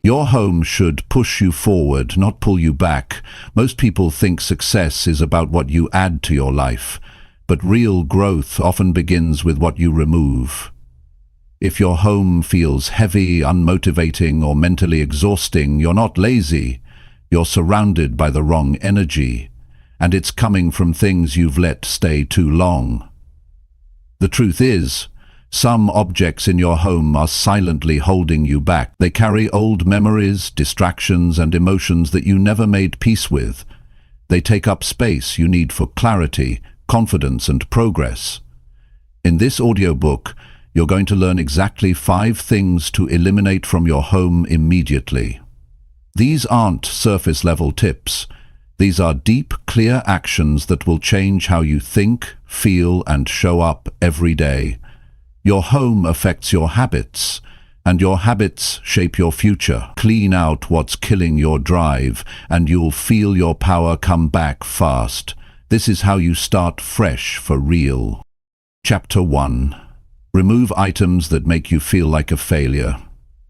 Your home should push you forward, not pull you back. Most people think success is about what you add to your life, but real growth often begins with what you remove. If your home feels heavy, unmotivating, or mentally exhausting, you're not lazy. You're surrounded by the wrong energy, and it's coming from things you've let stay too long. The truth is, some objects in your home are silently holding you back. They carry old memories, distractions, and emotions that you never made peace with. They take up space you need for clarity, confidence, and progress. In this audiobook, you're going to learn exactly 5 things to eliminate from your home immediately. These aren't surface-level tips. These are deep, clear actions that will change how you think, feel, and show up every day. Your home affects your habits, and your habits shape your future. Clean out what's killing your drive, and you'll feel your power come back fast. This is how you start fresh for real. Chapter 1. Remove items that make you feel like a failure.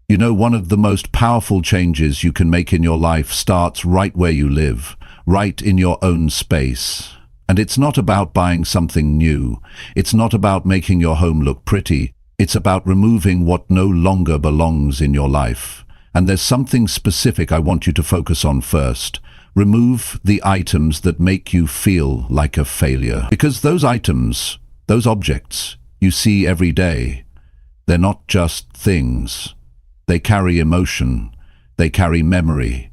You know, one of the most powerful changes you can make in your life starts right where you live, right in your own space. And it's not about buying something new. It's not about making your home look pretty. It's about removing what no longer belongs in your life. And there's something specific I want you to focus on first. Remove the items that make you feel like a failure. Because those items, those objects you see every day, they're not just things. They carry emotion. They carry memory.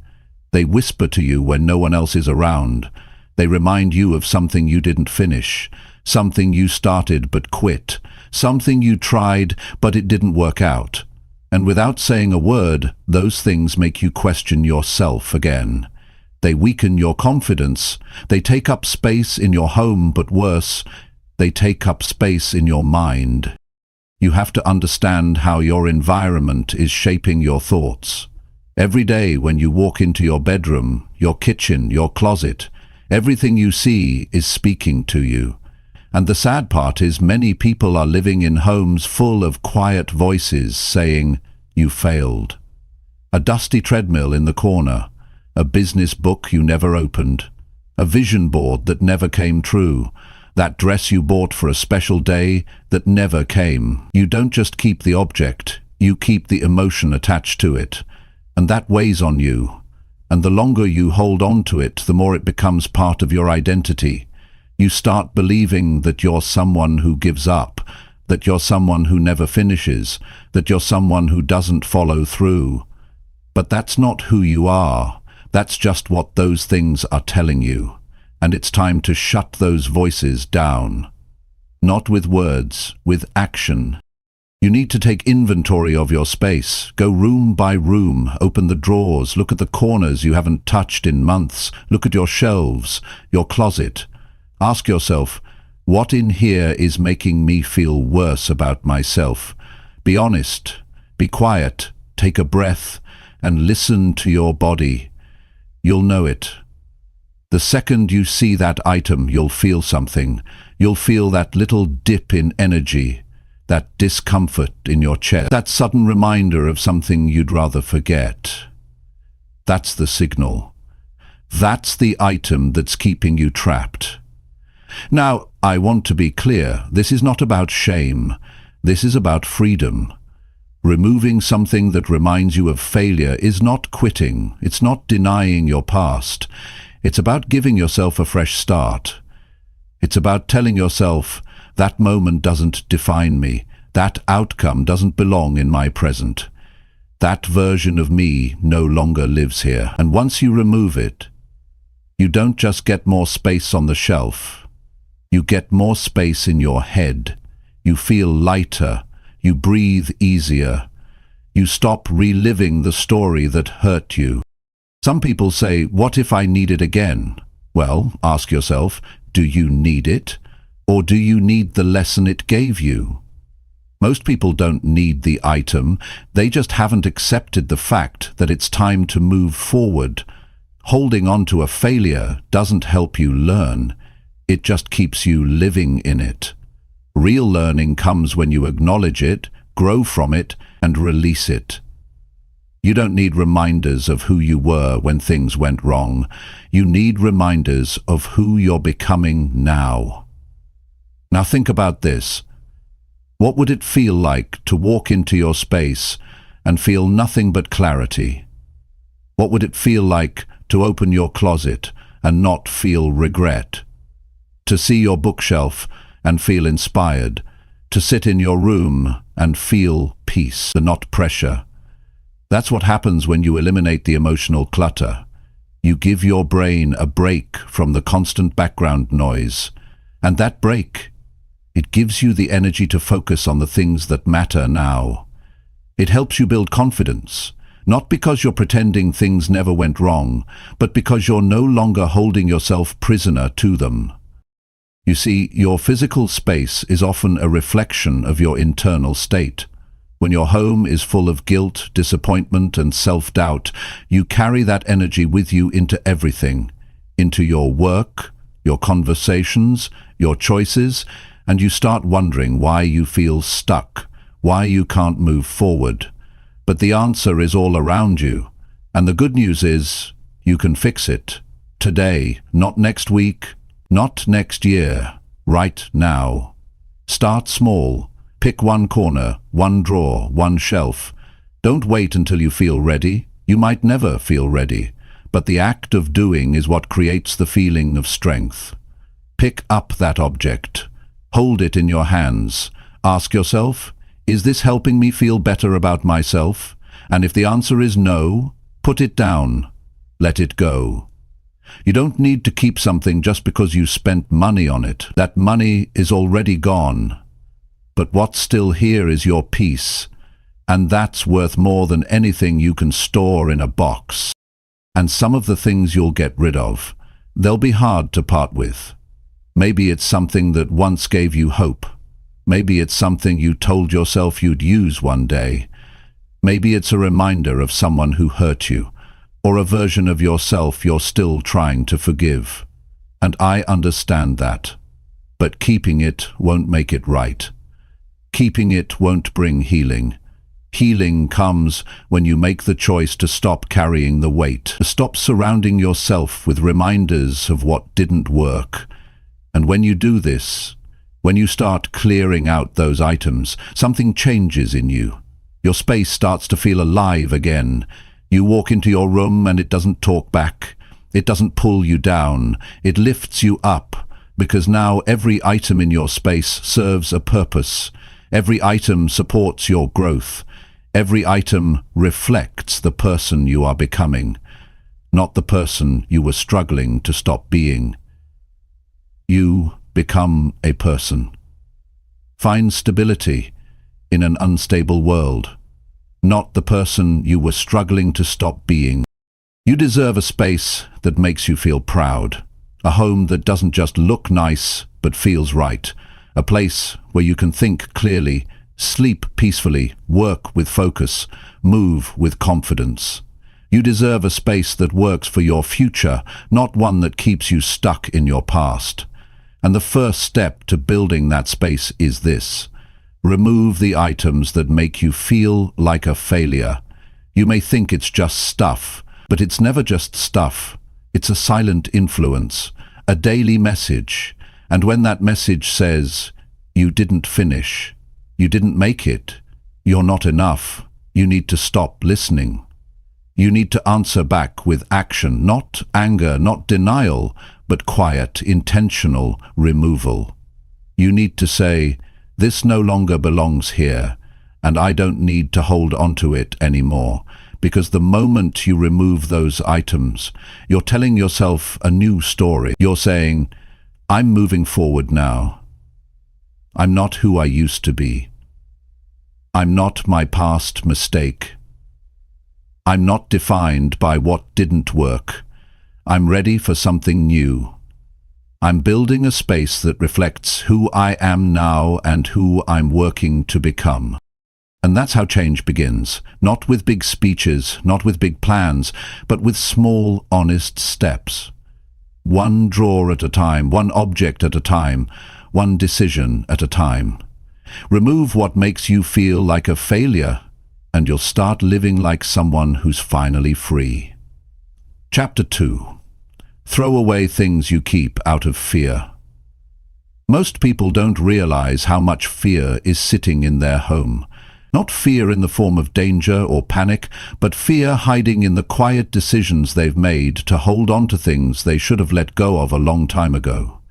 They whisper to you when no one else is around. They remind you of something you didn't finish, something you started but quit, something you tried but it didn't work out. And without saying a word, those things make you question yourself again. They weaken your confidence. They take up space in your home, but worse, they take up space in your mind. You have to understand how your environment is shaping your thoughts. Every day when you walk into your bedroom, your kitchen, your closet, everything you see is speaking to you. And the sad part is many people are living in homes full of quiet voices saying, "You failed." A dusty treadmill in the corner, a business book you never opened, a vision board that never came true, that dress you bought for a special day that never came. You don't just keep the object, you keep the emotion attached to it. And that weighs on you. And the longer you hold on to it, the more it becomes part of your identity. You start believing that you're someone who gives up, that you're someone who never finishes, that you're someone who doesn't follow through. But that's not who you are. That's just what those things are telling you. And it's time to shut those voices down. Not with words, with action. You need to take inventory of your space. Go room by room, open the drawers, look at the corners you haven't touched in months, look at your shelves, your closet. Ask yourself, what in here is making me feel worse about myself? Be honest, be quiet, take a breath, and listen to your body. You'll know it. The second you see that item, you'll feel something. You'll feel that little dip in energy. That discomfort in your chest, that sudden reminder of something you'd rather forget. That's the signal. That's the item that's keeping you trapped. Now, I want to be clear, this is not about shame. This is about freedom. Removing something that reminds you of failure is not quitting. It's not denying your past. It's about giving yourself a fresh start. It's about telling yourself, that moment doesn't define me. That outcome doesn't belong in my present. That version of me no longer lives here. And once you remove it, you don't just get more space on the shelf. You get more space in your head. You feel lighter. You breathe easier. You stop reliving the story that hurt you. Some people say, what if I need it again? Well, ask yourself, do you need it? Or do you need the lesson it gave you? Most people don't need the item. They just haven't accepted the fact that it's time to move forward. Holding on to a failure doesn't help you learn. It just keeps you living in it. Real learning comes when you acknowledge it, grow from it, and release it. You don't need reminders of who you were when things went wrong. You need reminders of who you're becoming now. Now think about this. What would it feel like to walk into your space and feel nothing but clarity? What would it feel like to open your closet and not feel regret? To see your bookshelf and feel inspired? To sit in your room and feel peace, not pressure? That's what happens when you eliminate the emotional clutter. You give your brain a break from the constant background noise. And that break, it gives you the energy to focus on the things that matter now. It helps you build confidence, not because you're pretending things never went wrong, but because you're no longer holding yourself prisoner to them. You see, your physical space is often a reflection of your internal state. When your home is full of guilt, disappointment, and self-doubt, you carry that energy with you into everything, into your work, your conversations, your choices, and you start wondering why you feel stuck, why you can't move forward. But the answer is all around you, and the good news is you can fix it. Today, not next week, not next year, right now. Start small. Pick one corner, one drawer, one shelf. Don't wait until you feel ready. You might never feel ready, but the act of doing is what creates the feeling of strength. Pick up that object. Hold it in your hands. Ask yourself, is this helping me feel better about myself? And if the answer is no, put it down. Let it go. You don't need to keep something just because you spent money on it. That money is already gone. But what's still here is your peace, and that's worth more than anything you can store in a box. And some of the things you'll get rid of, they'll be hard to part with. Maybe it's something that once gave you hope. Maybe it's something you told yourself you'd use one day. Maybe it's a reminder of someone who hurt you, or a version of yourself you're still trying to forgive. And I understand that. But keeping it won't make it right. Keeping it won't bring healing. Healing comes when you make the choice to stop carrying the weight, to stop surrounding yourself with reminders of what didn't work. And when you do this, when you start clearing out those items, something changes in you. Your space starts to feel alive again. You walk into your room and it doesn't talk back. It doesn't pull you down. It lifts you up, because now every item in your space serves a purpose. Every item supports your growth. Every item reflects the person you are becoming, not the person you were struggling to stop being. You become a person. Find stability in an unstable world, not the person you were struggling to stop being. You deserve a space that makes you feel proud, a home that doesn't just look nice but feels right. A place where you can think clearly, sleep peacefully, work with focus, move with confidence. You deserve a space that works for your future, not one that keeps you stuck in your past. And the first step to building that space is this. Remove the items that make you feel like a failure. You may think it's just stuff, but it's never just stuff. It's a silent influence, a daily message. And when that message says, you didn't finish, you didn't make it, you're not enough, you need to stop listening. You need to answer back with action, not anger, not denial, but quiet, intentional removal. You need to say, this no longer belongs here, and I don't need to hold onto it anymore. Because the moment you remove those items, you're telling yourself a new story. You're saying, I'm moving forward now. I'm not who I used to be. I'm not my past mistake. I'm not defined by what didn't work. I'm ready for something new. I'm building a space that reflects who I am now and who I'm working to become. And that's how change begins, not with big speeches, not with big plans, but with small, honest steps. One drawer at a time, one object at a time, one decision at a time. Remove what makes you feel like a failure. and you'll start living like someone who's finally free. Chapter 2. Throw away things you keep out of fear. Most people don't realize how much fear is sitting in their home. Not fear in the form of danger or panic, but fear hiding in the quiet decisions they've made to hold on to things they should have let go of a long time ago.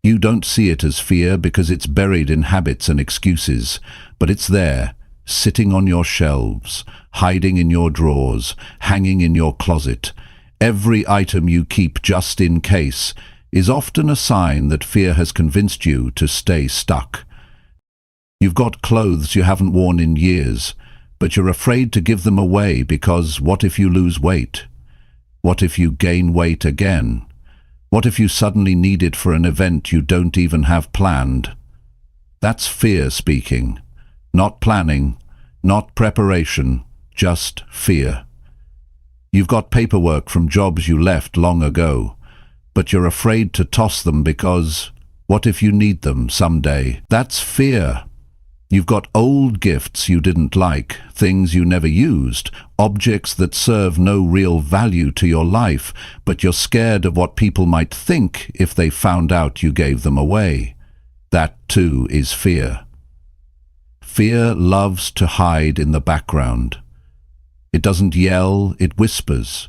You don't see it as fear because it's buried in habits and excuses, but it's there, sitting on your shelves, hiding in your drawers, hanging in your closet. Every item you keep just in case is often a sign that fear has convinced you to stay stuck. You've got clothes you haven't worn in years, but you're afraid to give them away because what if you lose weight? What if you gain weight again? What if you suddenly need it for an event you don't even have planned? That's fear speaking. Not planning, not preparation, just fear. You've got paperwork from jobs you left long ago, but you're afraid to toss them because what if you need them someday? That's fear. You've got old gifts you didn't like, things you never used, objects that serve no real value to your life, but you're scared of what people might think if they found out you gave them away. That too is fear. Fear loves to hide in the background. It doesn't yell, it whispers.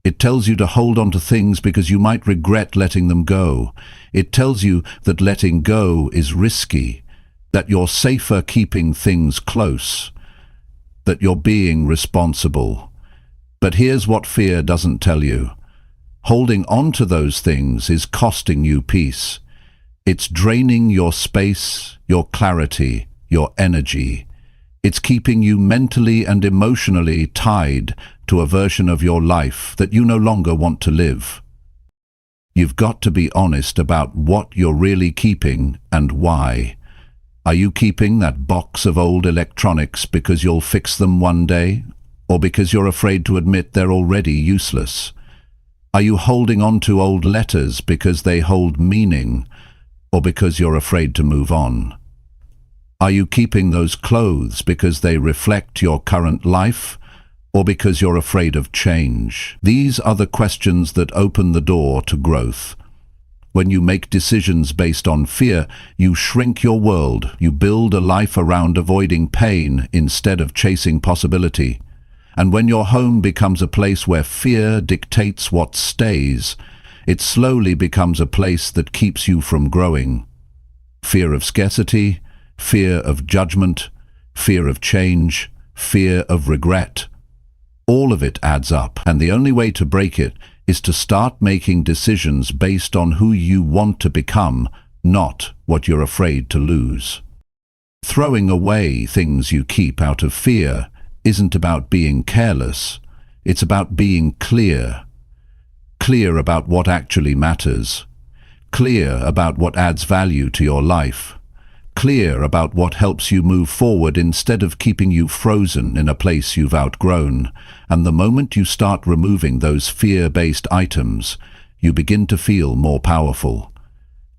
It tells you to hold on to things because you might regret letting them go. It tells you that letting go is risky, that you're safer keeping things close, that you're being responsible. But here's what fear doesn't tell you. Holding on to those things is costing you peace. It's draining your space, your clarity, your energy. It's keeping you mentally and emotionally tied to a version of your life that you no longer want to live. You've got to be honest about what you're really keeping and why. Are you keeping that box of old electronics because you'll fix them one day, or because you're afraid to admit they're already useless? Are you holding on to old letters because they hold meaning, or because you're afraid to move on? Are you keeping those clothes because they reflect your current life, or because you're afraid of change? These are the questions that open the door to growth. When you make decisions based on fear, you shrink your world. You build a life around avoiding pain instead of chasing possibility. And when your home becomes a place where fear dictates what stays, it slowly becomes a place that keeps you from growing. Fear of scarcity, fear of judgment, fear of change, fear of regret. All of it adds up, and the only way to break it is to start making decisions based on who you want to become, not what you're afraid to lose. Throwing away things you keep out of fear isn't about being careless. It's about being clear. Clear about what actually matters. Clear about what adds value to your life. Clear about what helps you move forward instead of keeping you frozen in a place you've outgrown. And the moment you start removing those fear-based items, you begin to feel more powerful.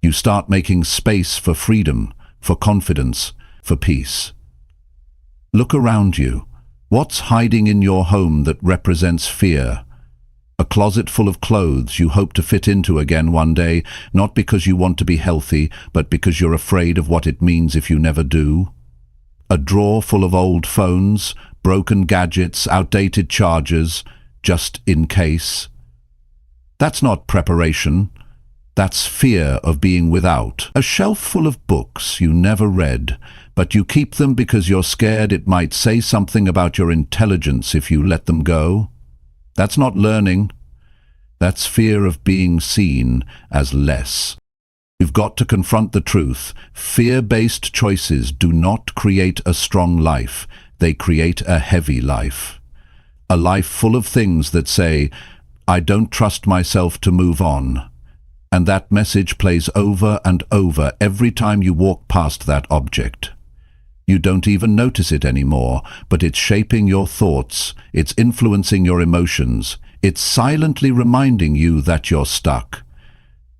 You start making space for freedom, for confidence, for peace. Look around you. What's hiding in your home that represents fear? A closet full of clothes you hope to fit into again one day, not because you want to be healthy, but because you're afraid of what it means if you never do. A drawer full of old phones, broken gadgets, outdated chargers, just in case. That's not preparation. That's fear of being without. A shelf full of books you never read, but you keep them because you're scared it might say something about your intelligence if you let them go. That's not learning. That's fear of being seen as less. You've got to confront the truth. Fear-based choices do not create a strong life. They create a heavy life. A life full of things that say, I don't trust myself to move on. And that message plays over and over every time you walk past that object. You don't even notice it anymore, but it's shaping your thoughts, it's influencing your emotions, it's silently reminding you that you're stuck.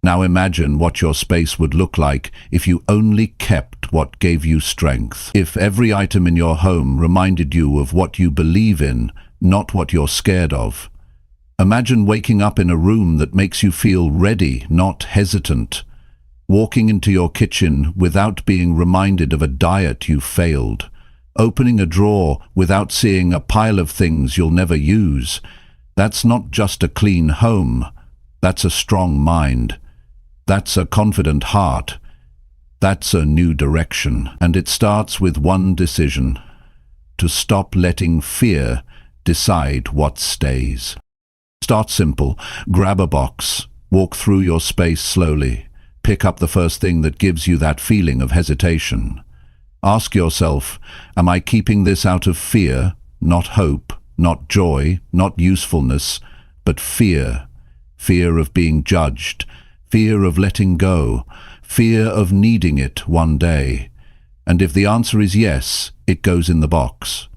Now imagine what your space would look like if you only kept what gave you strength. If every item in your home reminded you of what you believe in, not what you're scared of. Imagine waking up in a room that makes you feel ready, not hesitant. Walking into your kitchen without being reminded of a diet you failed. Opening a drawer without seeing a pile of things you'll never use. That's not just a clean home. That's a strong mind. That's a confident heart. That's a new direction. And it starts with one decision: to stop letting fear decide what stays. Start simple. Grab a box. Walk through your space slowly. Pick up the first thing that gives you that feeling of hesitation. Ask yourself, am I keeping this out of fear, not hope, not joy, not usefulness, but fear? Fear of being judged, fear of letting go, fear of needing it one day. And if the answer is yes, it goes in the box.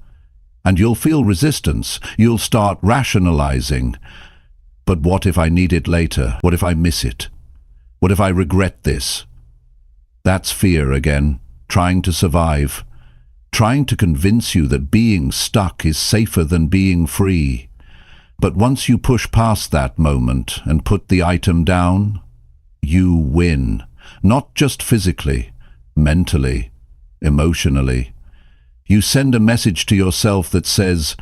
And you'll feel resistance. You'll start rationalizing. But what if I need it later? What if I miss it? What if I regret this? That's fear again, trying to survive, trying to convince you that being stuck is safer than being free. But once you push past that moment and put the item down, you win. Not just physically, mentally, emotionally. You send a message to yourself that says,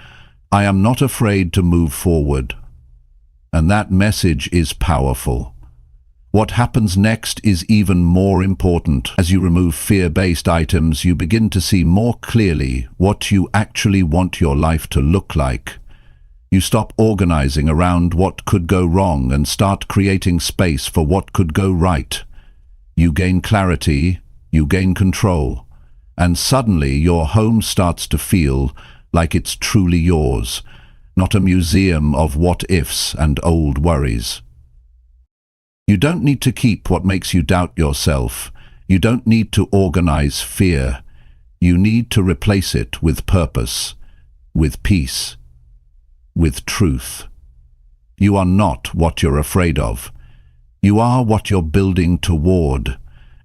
I am not afraid to move forward. And that message is powerful. What happens next is even more important. As you remove fear-based items, you begin to see more clearly what you actually want your life to look like. You stop organizing around what could go wrong and start creating space for what could go right. You gain clarity, you gain control, and suddenly your home starts to feel like it's truly yours, not a museum of what-ifs and old worries. You don't need to keep what makes you doubt yourself. You don't need to organize fear. You need to replace it with purpose, with peace, with truth. You are not what you're afraid of. You are what you're building toward.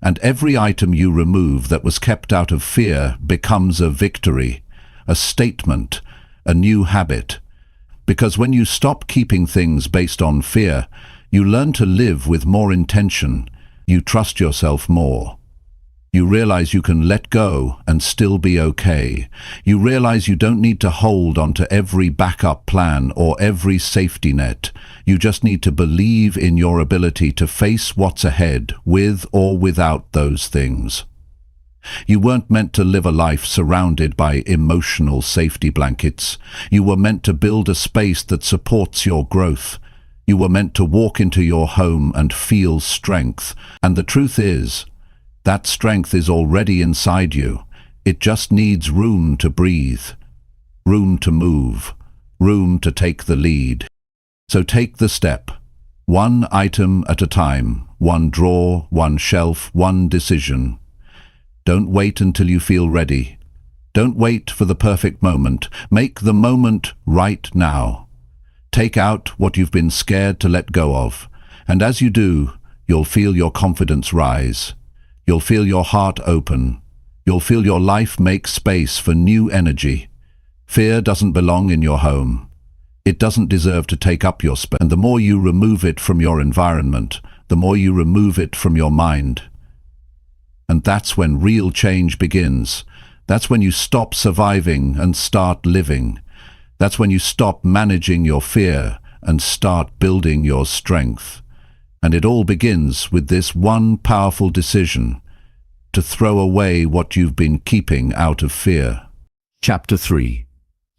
And every item you remove that was kept out of fear becomes a victory, a statement, a new habit. Because when you stop keeping things based on fear, you learn to live with more intention. You trust yourself more. You realize you can let go and still be okay. You realize you don't need to hold onto every backup plan or every safety net. You just need to believe in your ability to face what's ahead, with or without those things. You weren't meant to live a life surrounded by emotional safety blankets. You were meant to build a space that supports your growth. You were meant to walk into your home and feel strength. And the truth is, that strength is already inside you. It just needs room to breathe, room to move, room to take the lead. So take the step, one item at a time, one drawer, one shelf, one decision. Don't wait until you feel ready. Don't wait for the perfect moment. Make the moment right now. Take out what you've been scared to let go of. And as you do, you'll feel your confidence rise. You'll feel your heart open. You'll feel your life make space for new energy. Fear doesn't belong in your home. It doesn't deserve to take up your space. And the more you remove it from your environment, the more you remove it from your mind. And that's when real change begins. That's when you stop surviving and start living. That's when you stop managing your fear and start building your strength. And it all begins with this one powerful decision: to throw away what you've been keeping out of fear. Chapter 3.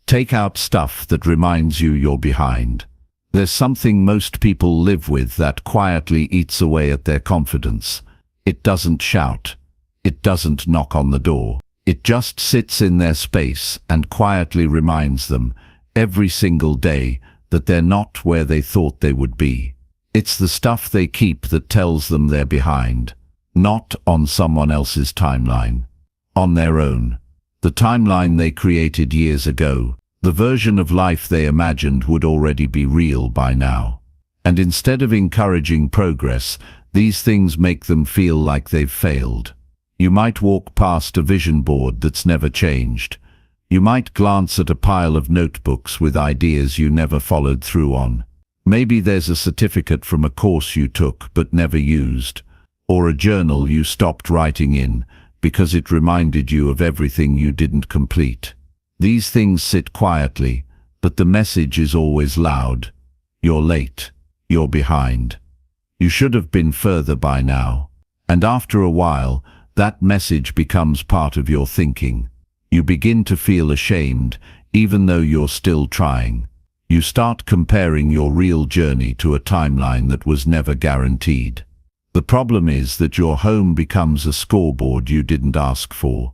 Take out stuff that reminds you you're behind. There's something most people live with that quietly eats away at their confidence. It doesn't shout. It doesn't knock on the door. It just sits in their space and quietly reminds them every single day that they're not where they thought they would be. It's the stuff they keep that tells them they're behind, not on someone else's timeline, on their own. The timeline they created years ago, the version of life they imagined would already be real by now. And instead of encouraging progress, These things make them feel like they've failed. You might walk past a vision board that's never changed. You might glance at a pile of notebooks with ideas you never followed through on. Maybe there's a certificate from a course you took but never used, or a journal you stopped writing in because it reminded you of everything you didn't complete. These things sit quietly, but the message is always loud. You're late. You're behind. You should have been further by now. And after a while, that message becomes part of your thinking. You begin to feel ashamed, even though you're still trying. You start comparing your real journey to a timeline that was never guaranteed. The problem is that your home becomes a scoreboard you didn't ask for.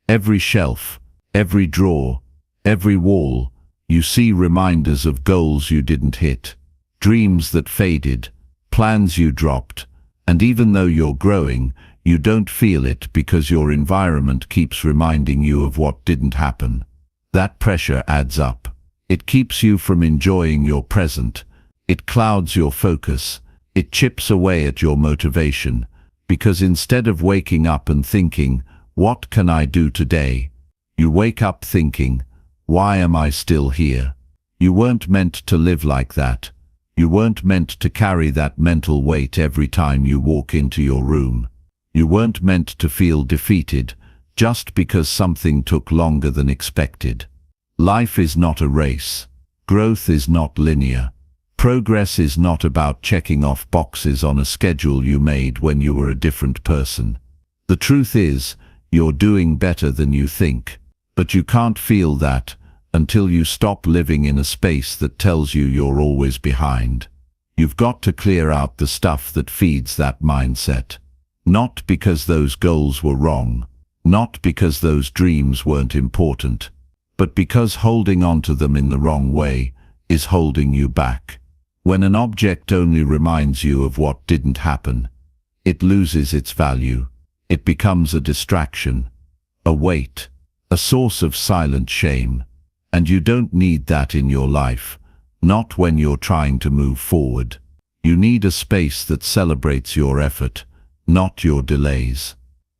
Every shelf, every drawer, every wall, you see reminders of goals you didn't hit, dreams that faded, plans you dropped, and even though you're growing, you don't feel it because your environment keeps reminding you of what didn't happen. That pressure adds up. It keeps you from enjoying your present. It clouds your focus. It chips away at your motivation, because instead of waking up and thinking, "What can I do today?" you wake up thinking, "Why am I still here?" You weren't meant to live like that. You weren't meant to carry that mental weight every time you walk into your room. You weren't meant to feel defeated just because something took longer than expected. Life is not a race. Growth is not linear. Progress is not about checking off boxes on a schedule you made when you were a different person. The truth is, you're doing better than you think, but you can't feel that until you stop living in a space that tells you you're always behind. You've got to clear out the stuff that feeds that mindset. Not because those goals were wrong, not because those dreams weren't important, but because holding on to them in the wrong way is holding you back. When an object only reminds you of what didn't happen, it loses its value. It becomes a distraction, a weight, a source of silent shame. And you don't need that in your life, not when you're trying to move forward. You need a space that celebrates your effort, not your delays.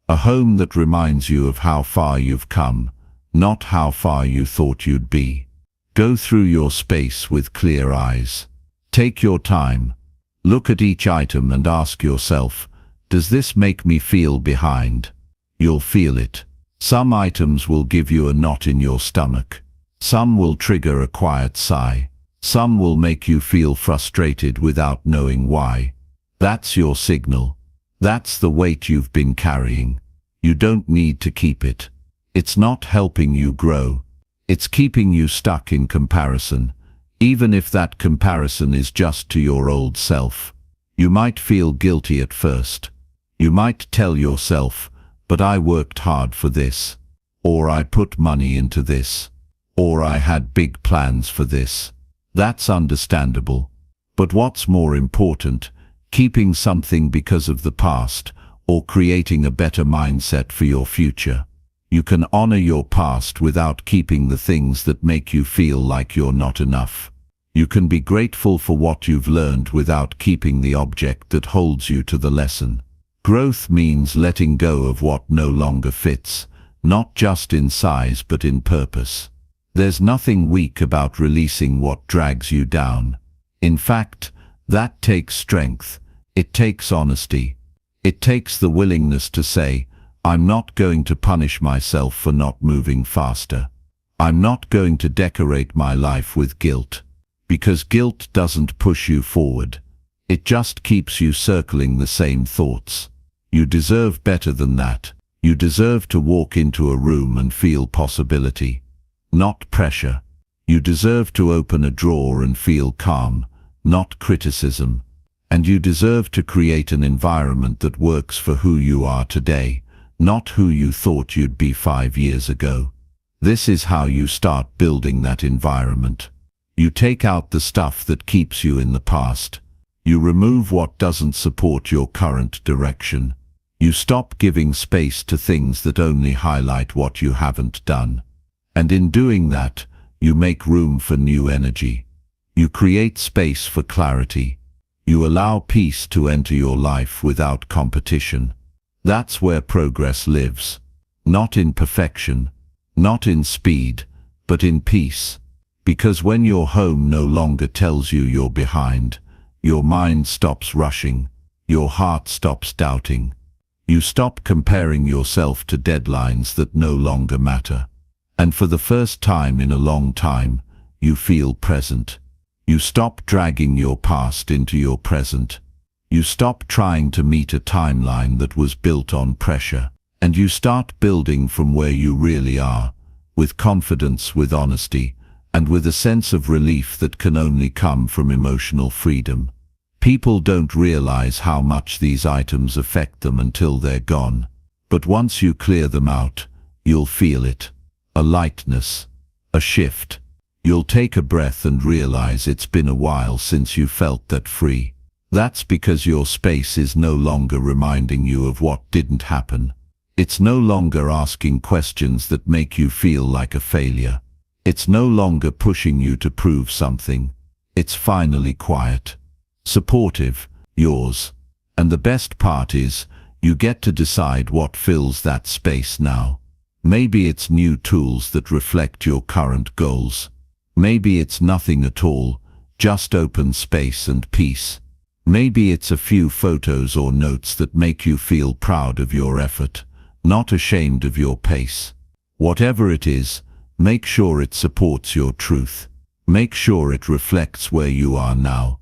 A home that reminds you of how far you've come, not how far you thought you'd be. Go through your space with clear eyes. Take your time. Look at each item and ask yourself, does this make me feel behind? You'll feel it. Some items will give you a knot in your stomach. Some will trigger a quiet sigh. Some will make you feel frustrated without knowing why. That's your signal. That's the weight you've been carrying. You don't need to keep it. It's not helping you grow. It's keeping you stuck in comparison, even if that comparison is just to your old self. You might feel guilty at first. You might tell yourself, "But I worked hard for this," or "I put money into this," or "I had big plans for this." That's understandable. But what's more important, keeping something because of the past or creating a better mindset for your future? You can honor your past without keeping the things that make you feel like you're not enough. You can be grateful for what you've learned without keeping the object that holds you to the lesson. Growth means letting go of what no longer fits, not just in size but in purpose. There's nothing weak about releasing what drags you down. In fact, that takes strength. It takes honesty. It takes the willingness to say, "I'm not going to punish myself for not moving faster. I'm not going to decorate my life with guilt." Because guilt doesn't push you forward. It just keeps you circling the same thoughts. You deserve better than that. You deserve to walk into a room and feel possibility, not pressure. You deserve to open a drawer and feel calm, not criticism. And you deserve to create an environment that works for who you are today, not who you thought you'd be 5 years ago. This is how you start building that environment. You take out the stuff that keeps you in the past. You remove what doesn't support your current direction. You stop giving space to things that only highlight what you haven't done. And in doing that, you make room for new energy. You create space for clarity. You allow peace to enter your life without competition. That's where progress lives. Not in perfection, not in speed, but in peace. Because when your home no longer tells you you're behind, your mind stops rushing, your heart stops doubting. You stop comparing yourself to deadlines that no longer matter. And for the first time in a long time, you feel present. You stop dragging your past into your present. You stop trying to meet a timeline that was built on pressure. And you start building from where you really are, with confidence, with honesty, and with a sense of relief that can only come from emotional freedom. People don't realize how much these items affect them until they're gone. But once you clear them out, you'll feel it. A lightness, a shift. You'll take a breath and realize it's been a while since you felt that free. That's because your space is no longer reminding you of what didn't happen. It's no longer asking questions that make you feel like a failure. It's no longer pushing you to prove something. It's finally quiet, supportive, yours. And the best part is, you get to decide what fills that space now. Maybe it's new tools that reflect your current goals. Maybe it's nothing at all, just open space and peace. Maybe it's a few photos or notes that make you feel proud of your effort, not ashamed of your pace. Whatever it is, make sure it supports your truth. Make sure it reflects where you are now,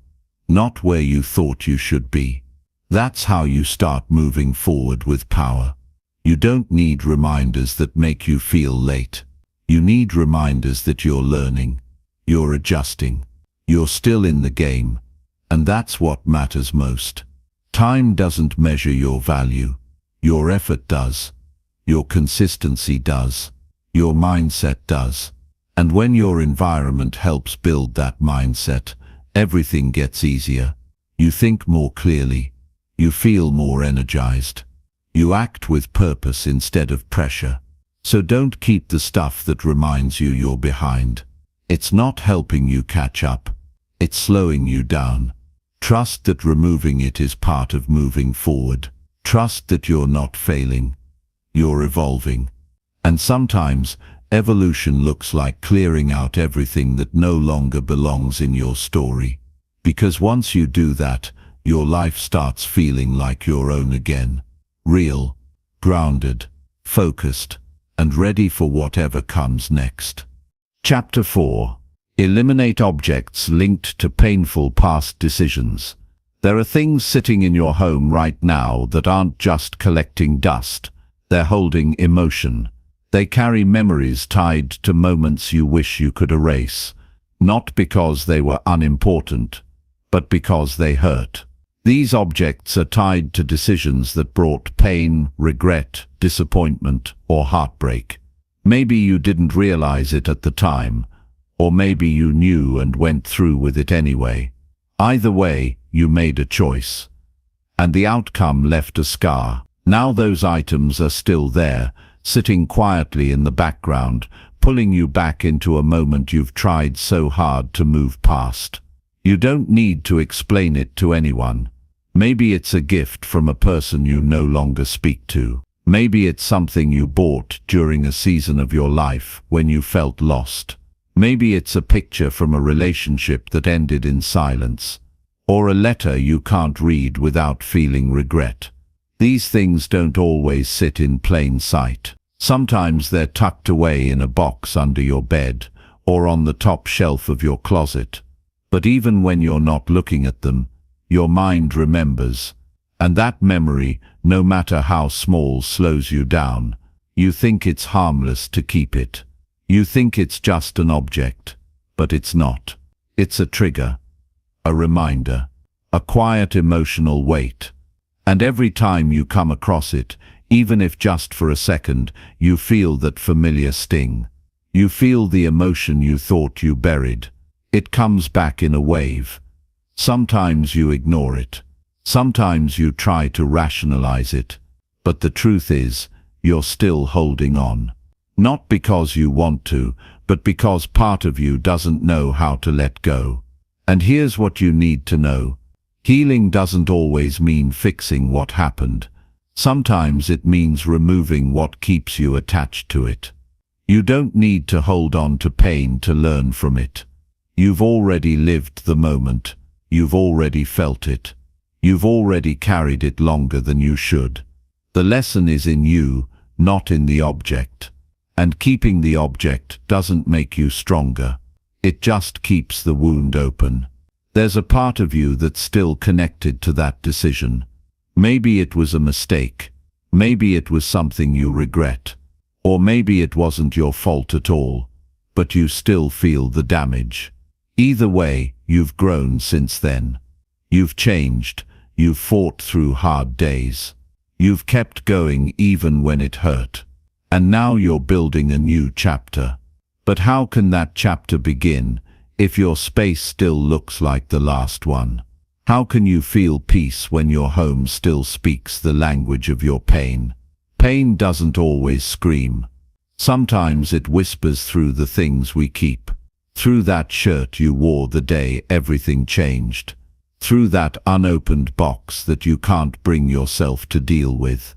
not where you thought you should be. That's how you start moving forward with power. You don't need reminders that make you feel late. You need reminders that you're learning, you're adjusting, you're still in the game. And that's what matters most. Time doesn't measure your value. Your effort does. Your consistency does. Your mindset does. And when your environment helps build that mindset, everything gets easier. You think more clearly. You feel more energized. You act with purpose instead of pressure. So don't keep the stuff that reminds you you're behind. It's not helping you catch up. It's slowing you down. Trust that removing it is part of moving forward. Trust that you're not failing. You're evolving. And sometimes, evolution looks like clearing out everything that no longer belongs in your story. Because once you do that, your life starts feeling like your own again. Real, grounded, focused, and ready for whatever comes next. Chapter 4. Eliminate objects linked to painful past decisions. There are things sitting in your home right now that aren't just collecting dust. They're holding emotion. They carry memories tied to moments you wish you could erase. Not because they were unimportant, but because they hurt. These objects are tied to decisions that brought pain, regret, disappointment, or heartbreak. Maybe you didn't realize it at the time, or maybe you knew and went through with it anyway. Either way, you made a choice. And the outcome left a scar. Now those items are still there, sitting quietly in the background, pulling you back into a moment you've tried so hard to move past. You don't need to explain it to anyone. Maybe it's a gift from a person you no longer speak to. Maybe it's something you bought during a season of your life when you felt lost. Maybe it's a picture from a relationship that ended in silence, or a letter you can't read without feeling regret. These things don't always sit in plain sight. Sometimes they're tucked away in a box under your bed, or on the top shelf of your closet. But even when you're not looking at them, your mind remembers. And that memory, no matter how small, slows you down. You think it's harmless to keep it. You think it's just an object, but it's not. It's a trigger, a reminder, a quiet emotional weight. And every time you come across it, even if just for a second, you feel that familiar sting. You feel the emotion you thought you buried. It comes back in a wave. Sometimes you ignore it. Sometimes you try to rationalize it. But the truth is, you're still holding on. Not because you want to, but because part of you doesn't know how to let go. And here's what you need to know. Healing doesn't always mean fixing what happened. Sometimes it means removing what keeps you attached to it. You don't need to hold on to pain to learn from it. You've already lived the moment. You've already felt it. You've already carried it longer than you should. The lesson is in you, not in the object. And keeping the object doesn't make you stronger. It just keeps the wound open. There's a part of you that's still connected to that decision. Maybe it was a mistake. Maybe it was something you regret. Or maybe it wasn't your fault at all. But you still feel the damage. Either way, you've grown since then. You've changed. You've fought through hard days. You've kept going even when it hurt. And now you're building a new chapter. But how can that chapter begin if your space still looks like the last one? How can you feel peace when your home still speaks the language of your pain? Pain doesn't always scream. Sometimes it whispers through the things we keep. Through that shirt you wore the day everything changed. Through that unopened box that you can't bring yourself to deal with.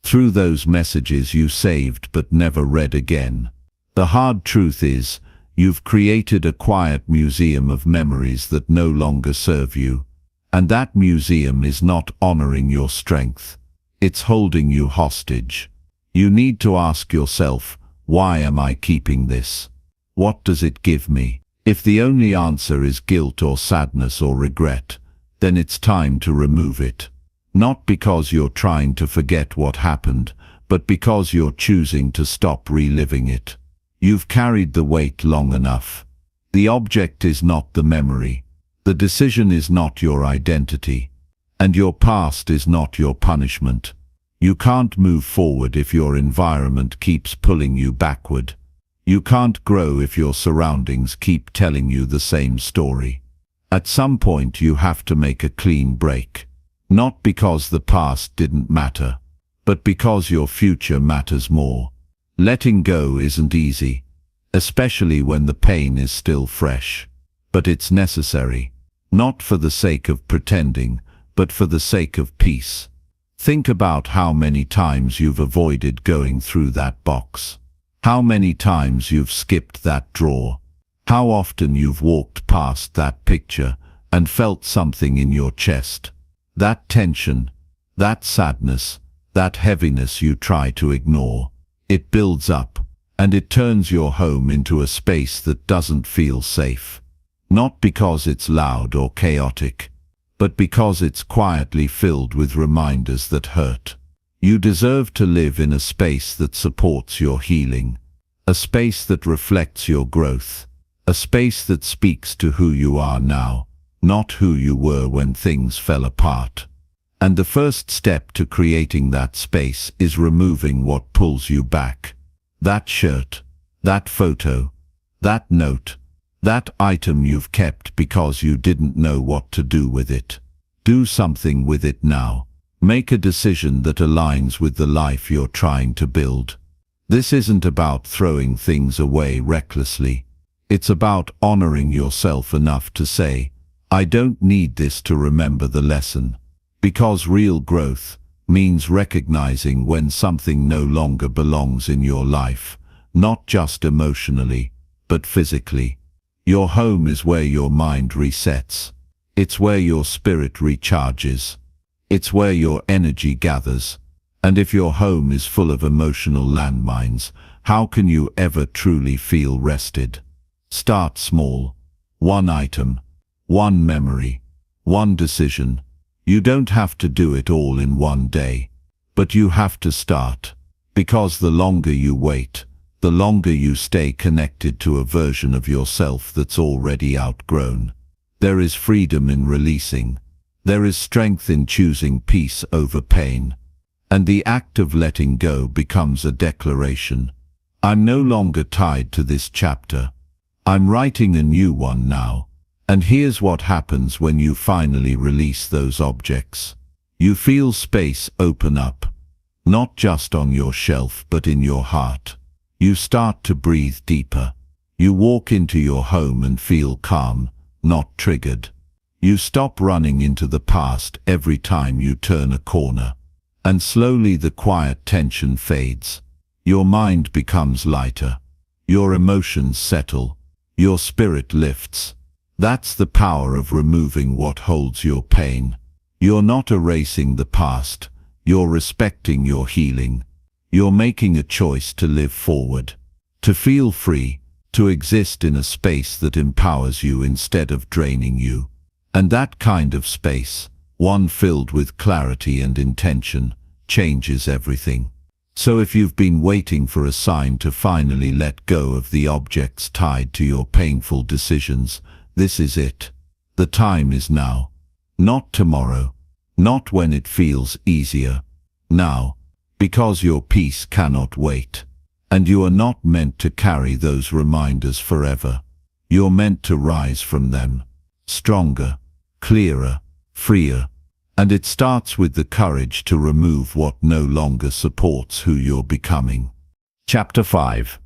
Through those messages you saved but never read again. The hard truth is, you've created a quiet museum of memories that no longer serve you. And that museum is not honoring your strength. It's holding you hostage. You need to ask yourself, why am I keeping this? What does it give me? If the only answer is guilt or sadness or regret, then it's time to remove it. Not because you're trying to forget what happened, but because you're choosing to stop reliving it. You've carried the weight long enough. The object is not the memory. The decision is not your identity. And your past is not your punishment. You can't move forward if your environment keeps pulling you backward. You can't grow if your surroundings keep telling you the same story. At some point you have to make a clean break. Not because the past didn't matter, but because your future matters more. Letting go isn't easy, especially when the pain is still fresh. But it's necessary, not for the sake of pretending, but for the sake of peace. Think about how many times you've avoided going through that box. How many times you've skipped that drawer. How often you've walked past that picture and felt something in your chest. That tension, that sadness, that heaviness you try to ignore. It builds up, and it turns your home into a space that doesn't feel safe. Not because it's loud or chaotic, but because it's quietly filled with reminders that hurt. You deserve to live in a space that supports your healing, a space that reflects your growth, a space that speaks to who you are now, not who you were when things fell apart. And the first step to creating that space is removing what pulls you back. That shirt, that photo, that note, that item you've kept because you didn't know what to do with it. Do something with it now. Make a decision that aligns with the life you're trying to build. This isn't about throwing things away recklessly. It's about honoring yourself enough to say, I don't need this to remember the lesson. Because real growth means recognizing when something no longer belongs in your life, not just emotionally, but physically. Your home is where your mind resets. It's where your spirit recharges. It's where your energy gathers. And if your home is full of emotional landmines, how can you ever truly feel rested? Start small. One item, one memory, one decision. You don't have to do it all in one day, but you have to start. Because the longer you wait, the longer you stay connected to a version of yourself that's already outgrown. There is freedom in releasing. There is strength in choosing peace over pain. And the act of letting go becomes a declaration. I'm no longer tied to this chapter. I'm writing a new one now. And here's what happens when you finally release those objects. You feel space open up, not just on your shelf but in your heart. You start to breathe deeper. You walk into your home and feel calm, not triggered. You stop running into the past every time you turn a corner. And slowly the quiet tension fades. Your mind becomes lighter. Your emotions settle. Your spirit lifts. That's the power of removing what holds your pain. You're not erasing the past. You're respecting your healing. You're making a choice to live forward, to feel free, to exist in a space that empowers you instead of draining you. And that kind of space, one filled with clarity and intention, changes everything. So if you've been waiting for a sign to finally let go of the objects tied to your painful decisions, this is it. The time is now. Not tomorrow. Not when it feels easier. Now. Because your peace cannot wait. And you are not meant to carry those reminders forever. You're meant to rise from them. Stronger, clearer, freer. And it starts with the courage to remove what no longer supports who you're becoming. Chapter 5.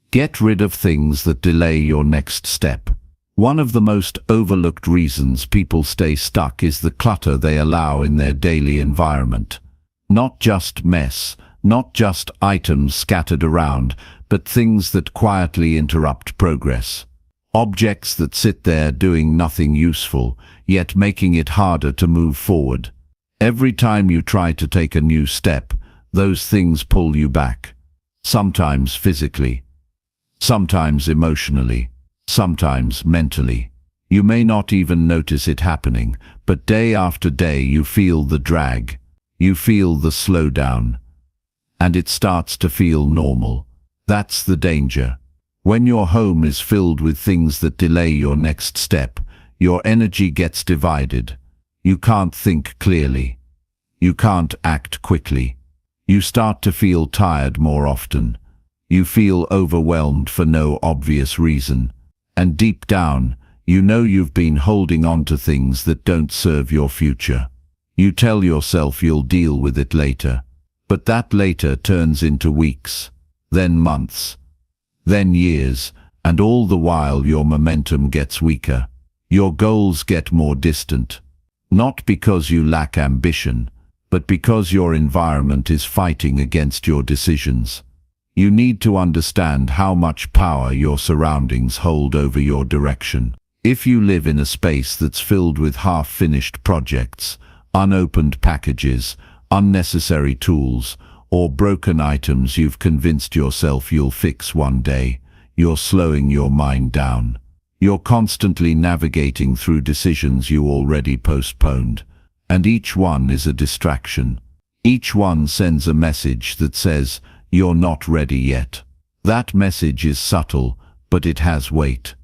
Get rid of things that delay your next step. One of the most overlooked reasons people stay stuck is the clutter they allow in their daily environment. Not just mess, not just items scattered around, but things that quietly interrupt progress. Objects that sit there doing nothing useful, yet making it harder to move forward. Every time you try to take a new step, those things pull you back. Sometimes physically, sometimes emotionally, sometimes mentally. You may not even notice it happening, but day after day you feel the drag. You feel the slowdown. And it starts to feel normal. That's the danger. When your home is filled with things that delay your next step, your energy gets divided. You can't think clearly. You can't act quickly. You start to feel tired more often. You feel overwhelmed for no obvious reason. And deep down, you know you've been holding on to things that don't serve your future. You tell yourself you'll deal with it later. But that later turns into weeks, then months, then years, and all the while your momentum gets weaker. Your goals get more distant. Not because you lack ambition, but because your environment is fighting against your decisions. You need to understand how much power your surroundings hold over your direction. If you live in a space that's filled with half-finished projects, unopened packages, unnecessary tools, or broken items you've convinced yourself you'll fix one day, you're slowing your mind down. You're constantly navigating through decisions you already postponed, and each one is a distraction. Each one sends a message that says, you're not ready yet. That message is subtle, but it has weight.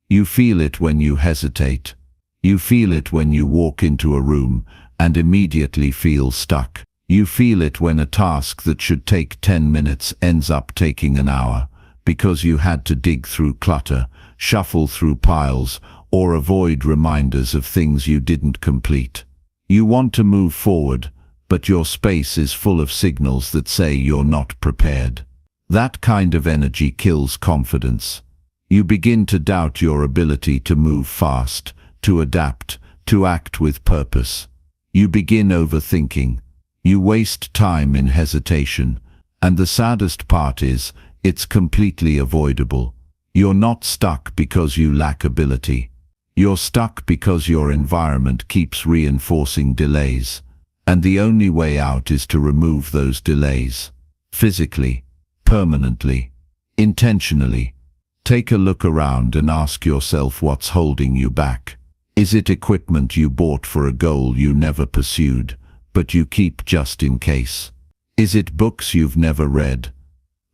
You feel it when you hesitate. You feel it when you walk into a room and immediately feel stuck. You feel it when a task that should take 10 minutes ends up taking an hour, because you had to dig through clutter, shuffle through piles, or avoid reminders of things you didn't complete. You want to move forward, but your space is full of signals that say you're not prepared. That kind of energy kills confidence. You begin to doubt your ability to move fast, to adapt, to act with purpose. You begin overthinking. You waste time in hesitation. And the saddest part is, it's completely avoidable. You're not stuck because you lack ability. You're stuck because your environment keeps reinforcing delays. And the only way out is to remove those delays. Physically, permanently, intentionally. Take a look around and ask yourself what's holding you back. Is it equipment you bought for a goal you never pursued, but you keep just in case? Is it books you've never read,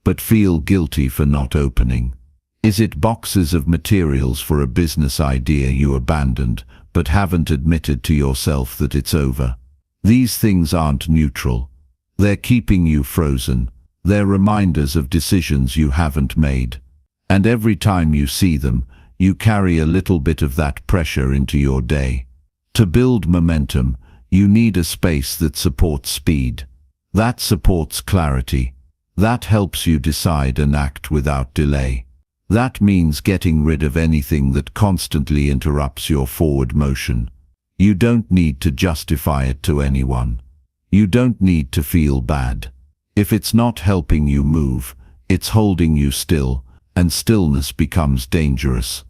but feel guilty for not opening? Is it boxes of materials for a business idea you abandoned, but haven't admitted to yourself that it's over? These things aren't neutral. They're keeping you frozen. They're reminders of decisions you haven't made. And every time you see them, you carry a little bit of that pressure into your day. To build momentum, you need a space that supports speed. That supports clarity. That helps you decide and act without delay. That means getting rid of anything that constantly interrupts your forward motion. You don't need to justify it to anyone. You don't need to feel bad. If it's not helping you move, it's holding you still, and stillness becomes dangerous.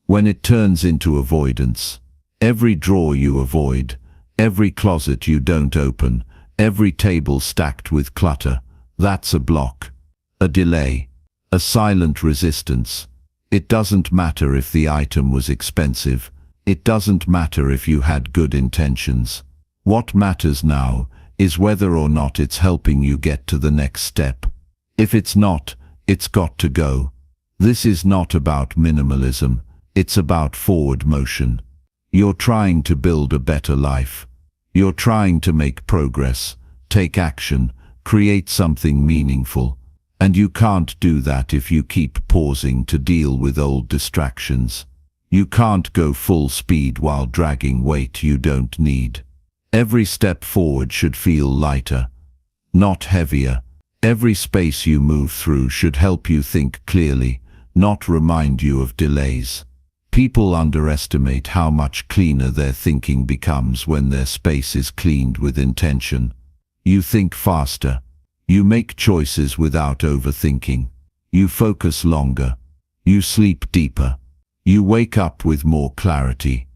When it turns into avoidance, every drawer you avoid, every closet you don't open, every table stacked with clutter, that's a block, a delay, a silent resistance. It doesn't matter if the item was expensive. It doesn't matter if you had good intentions. What matters now is whether or not it's helping you get to the next step. If it's not, it's got to go. This is not about minimalism. It's about forward motion. You're trying to build a better life. You're trying to make progress, take action, create something meaningful. And you can't do that if you keep pausing to deal with old distractions. You can't go full speed while dragging weight you don't need. Every step forward should feel lighter, not heavier. Every space you move through should help you think clearly, not remind you of delays. People underestimate how much cleaner their thinking becomes when their space is cleaned with intention. You think faster. You make choices without overthinking. You focus longer. You sleep deeper. You wake up with more clarity.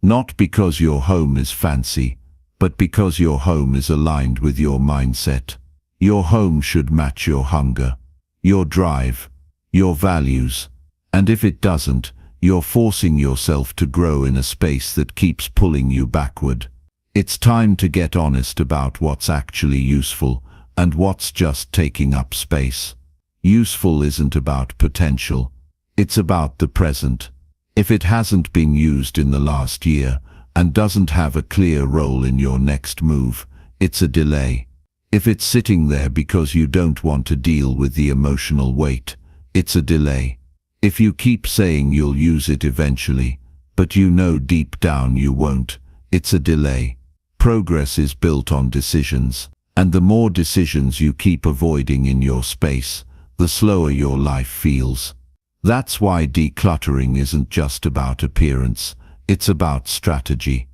Not because your home is fancy, but because your home is aligned with your mindset. Your home should match your hunger, your drive, your values. And if it doesn't, you're forcing yourself to grow in a space that keeps pulling you backward. It's time to get honest about what's actually useful and what's just taking up space. Useful isn't about potential. It's about the present. If it hasn't been used in the last year and doesn't have a clear role in your next move, it's a delay. If it's sitting there because you don't want to deal with the emotional weight, it's a delay. If you keep saying you'll use it eventually, but you know deep down you won't, it's a delay. Progress is built on decisions. And the more decisions you keep avoiding in your space, the slower your life feels. That's why decluttering isn't just about appearance, it's about strategy.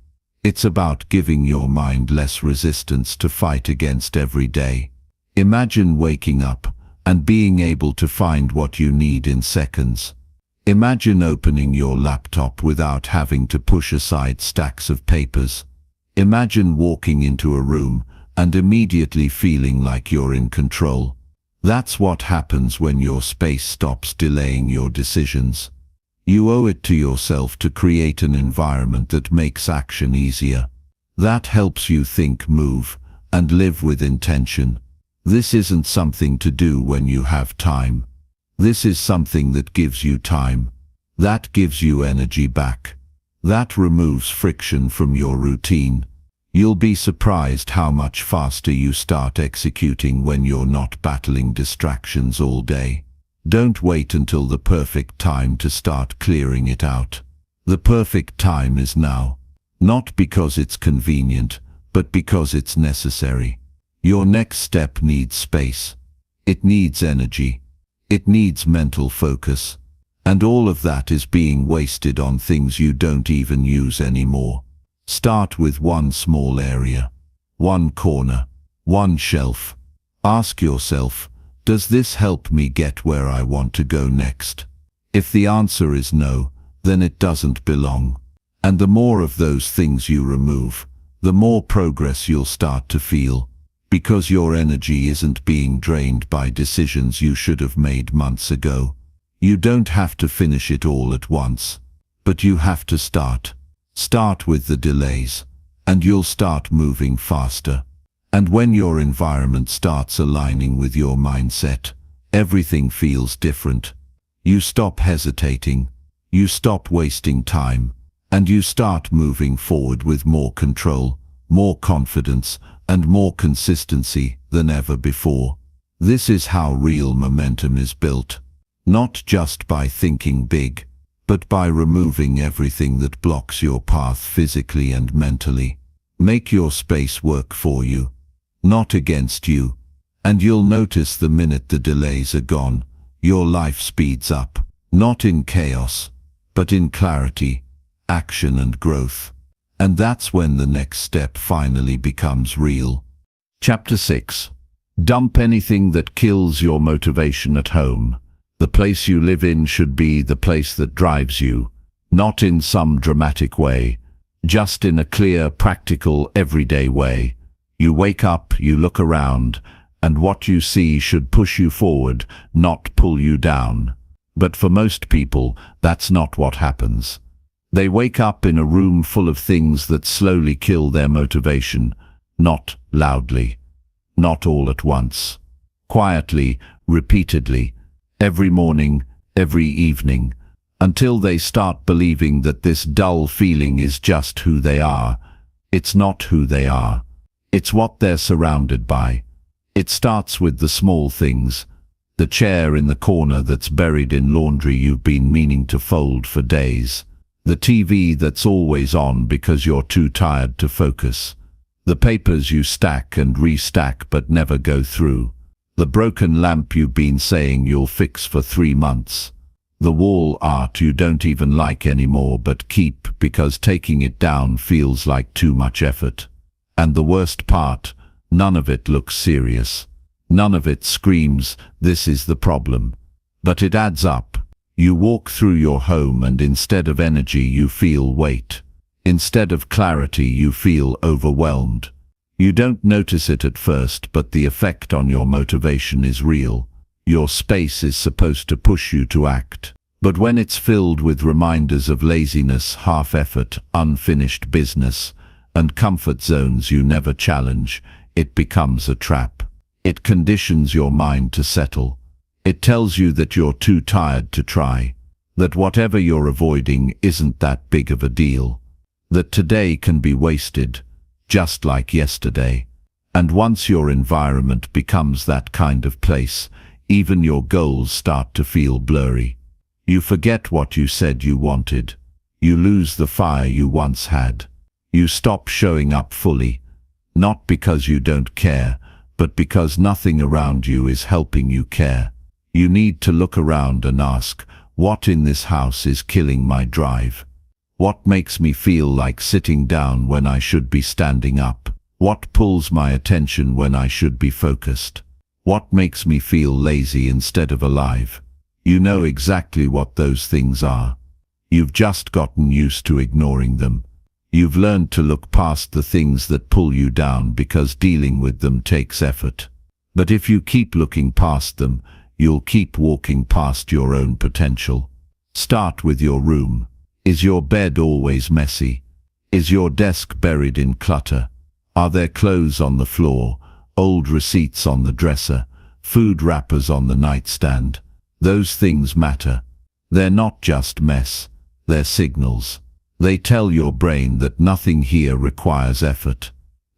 It's about giving your mind less resistance to fight against every day. Imagine waking up and being able to find what you need in seconds. Imagine opening your laptop without having to push aside stacks of papers. Imagine walking into a room and immediately feeling like you're in control. That's what happens when your space stops delaying your decisions. You owe it to yourself to create an environment that makes action easier. That helps you think, move, and live with intention. This isn't something to do when you have time. This is something that gives you time. That gives you energy back. That removes friction from your routine. You'll be surprised how much faster you start executing when you're not battling distractions all day. Don't wait until the perfect time to start clearing it out. The perfect time is now. Not because it's convenient, but because it's necessary. Your next step needs space. It needs energy. It needs mental focus. And all of that is being wasted on things you don't even use anymore. Start with one small area, one corner, one shelf. Ask yourself, does this help me get where I want to go next? If the answer is no, then it doesn't belong. And the more of those things you remove, the more progress you'll start to feel, because your energy isn't being drained by decisions you should have made months ago. You don't have to finish it all at once, but you have to start. Start with the delays, and you'll start moving faster. And when your environment starts aligning with your mindset, everything feels different. You stop hesitating, you stop wasting time, and you start moving forward with more control, more confidence, and more consistency than ever before. This is how real momentum is built, not just by thinking big, but by removing everything that blocks your path physically and mentally. Make your space work for you, not against you, and you'll notice the minute the delays are gone, your life speeds up. Not in chaos, but in clarity, action and growth. And that's when the next step finally becomes real. Chapter 6. Dump anything that kills your motivation at home. The place you live in should be the place that drives you, not in some dramatic way, just in a clear, practical, everyday way. You wake up, you look around, and what you see should push you forward, not pull you down. But for most people, that's not what happens. They wake up in a room full of things that slowly kill their motivation, not loudly, not all at once. Quietly, repeatedly, every morning, every evening, until they start believing that this dull feeling is just who they are. It's not who they are. It's what they're surrounded by. It starts with the small things. The chair in the corner that's buried in laundry you've been meaning to fold for days. The TV that's always on because you're too tired to focus. The papers you stack and restack but never go through. The broken lamp you've been saying you'll fix for 3 months. The wall art you don't even like anymore but keep because taking it down feels like too much effort. And the worst part, none of it looks serious. None of it screams, "This is the problem." But it adds up. You walk through your home and instead of energy you feel weight. Instead of clarity you feel overwhelmed. You don't notice it at first, but the effect on your motivation is real. Your space is supposed to push you to act. But when it's filled with reminders of laziness, half-effort, unfinished business, and comfort zones you never challenge, it becomes a trap. It conditions your mind to settle. It tells you that you're too tired to try, that whatever you're avoiding isn't that big of a deal, that today can be wasted, just like yesterday. And once your environment becomes that kind of place, even your goals start to feel blurry. You forget what you said you wanted. You lose the fire you once had. You stop showing up fully, not because you don't care, but because nothing around you is helping you care. You need to look around and ask, what in this house is killing my drive? What makes me feel like sitting down when I should be standing up? What pulls my attention when I should be focused? What makes me feel lazy instead of alive? You know exactly what those things are. You've just gotten used to ignoring them. You've learned to look past the things that pull you down because dealing with them takes effort. But if you keep looking past them, you'll keep walking past your own potential. Start with your room. Is your bed always messy? Is your desk buried in clutter? Are there clothes on the floor, old receipts on the dresser, food wrappers on the nightstand? Those things matter. They're not just mess, they're signals. They tell your brain that nothing here requires effort.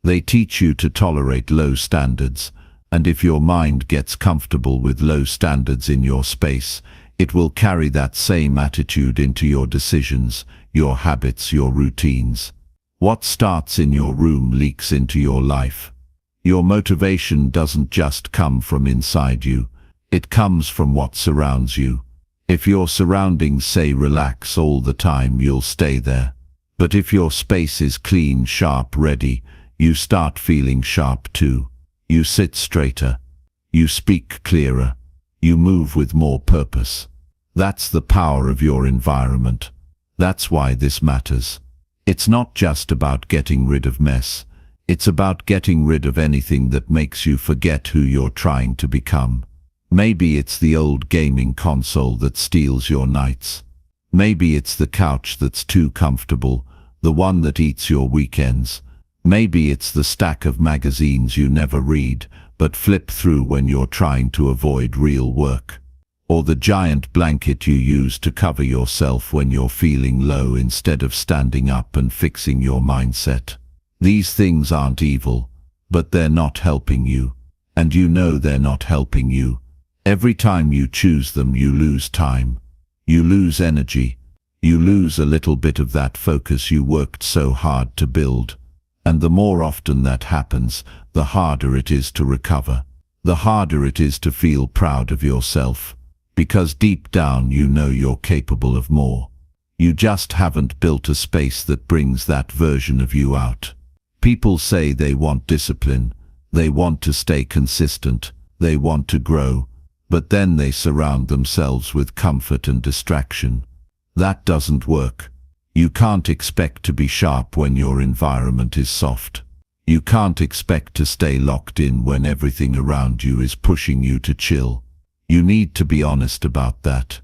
They teach you to tolerate low standards, and if your mind gets comfortable with low standards in your space, it will carry that same attitude into your decisions, your habits, your routines. What starts in your room leaks into your life. Your motivation doesn't just come from inside you, it comes from what surrounds you. If your surroundings say relax all the time, you'll stay there. But if your space is clean, sharp, ready, you start feeling sharp too. You sit straighter. You speak clearer. You move with more purpose. That's the power of your environment. That's why this matters. It's not just about getting rid of mess. It's about getting rid of anything that makes you forget who you're trying to become. Maybe it's the old gaming console that steals your nights. Maybe it's the couch that's too comfortable, the one that eats your weekends. Maybe it's the stack of magazines you never read, but flip through when you're trying to avoid real work. Or the giant blanket you use to cover yourself when you're feeling low instead of standing up and fixing your mindset. These things aren't evil, but they're not helping you. And you know they're not helping you. Every time you choose them, you lose time. You lose energy. You lose a little bit of that focus you worked so hard to build. And the more often that happens, the harder it is to recover. The harder it is to feel proud of yourself. Because deep down you know you're capable of more. You just haven't built a space that brings that version of you out. People say they want discipline, they want to stay consistent, they want to grow, but then they surround themselves with comfort and distraction. That doesn't work. You can't expect to be sharp when your environment is soft. You can't expect to stay locked in when everything around you is pushing you to chill. You need to be honest about that.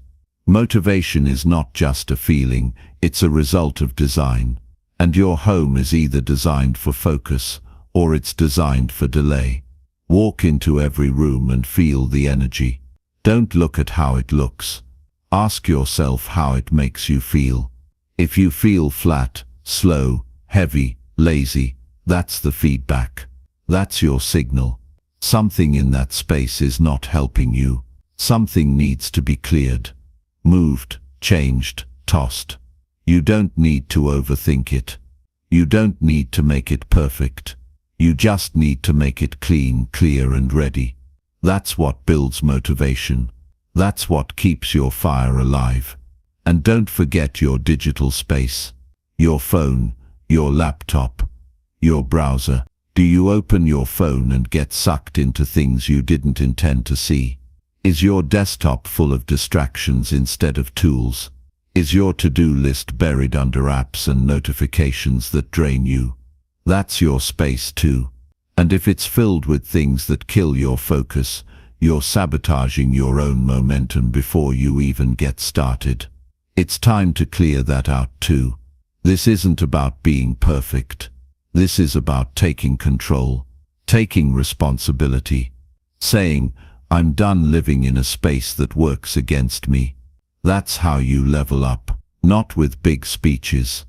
Motivation is not just a feeling, it's a result of design. And your home is either designed for focus, or it's designed for delay. Walk into every room and feel the energy. Don't look at how it looks. Ask yourself how it makes you feel. If you feel flat, slow, heavy, lazy, that's the feedback. That's your signal. Something in that space is not helping you. Something needs to be cleared, moved, changed, tossed. You don't need to overthink it. You don't need to make it perfect. You just need to make it clean, clear and ready. That's what builds motivation. That's what keeps your fire alive. And don't forget your digital space. Your phone, your laptop, your browser. Do you open your phone and get sucked into things you didn't intend to see? Is your desktop full of distractions instead of tools? Is your to-do list buried under apps and notifications that drain you? That's your space too. And if it's filled with things that kill your focus, you're sabotaging your own momentum before you even get started. It's time to clear that out too. This isn't about being perfect. This is about taking control, taking responsibility, saying, I'm done living in a space that works against me. That's how you level up, not with big speeches,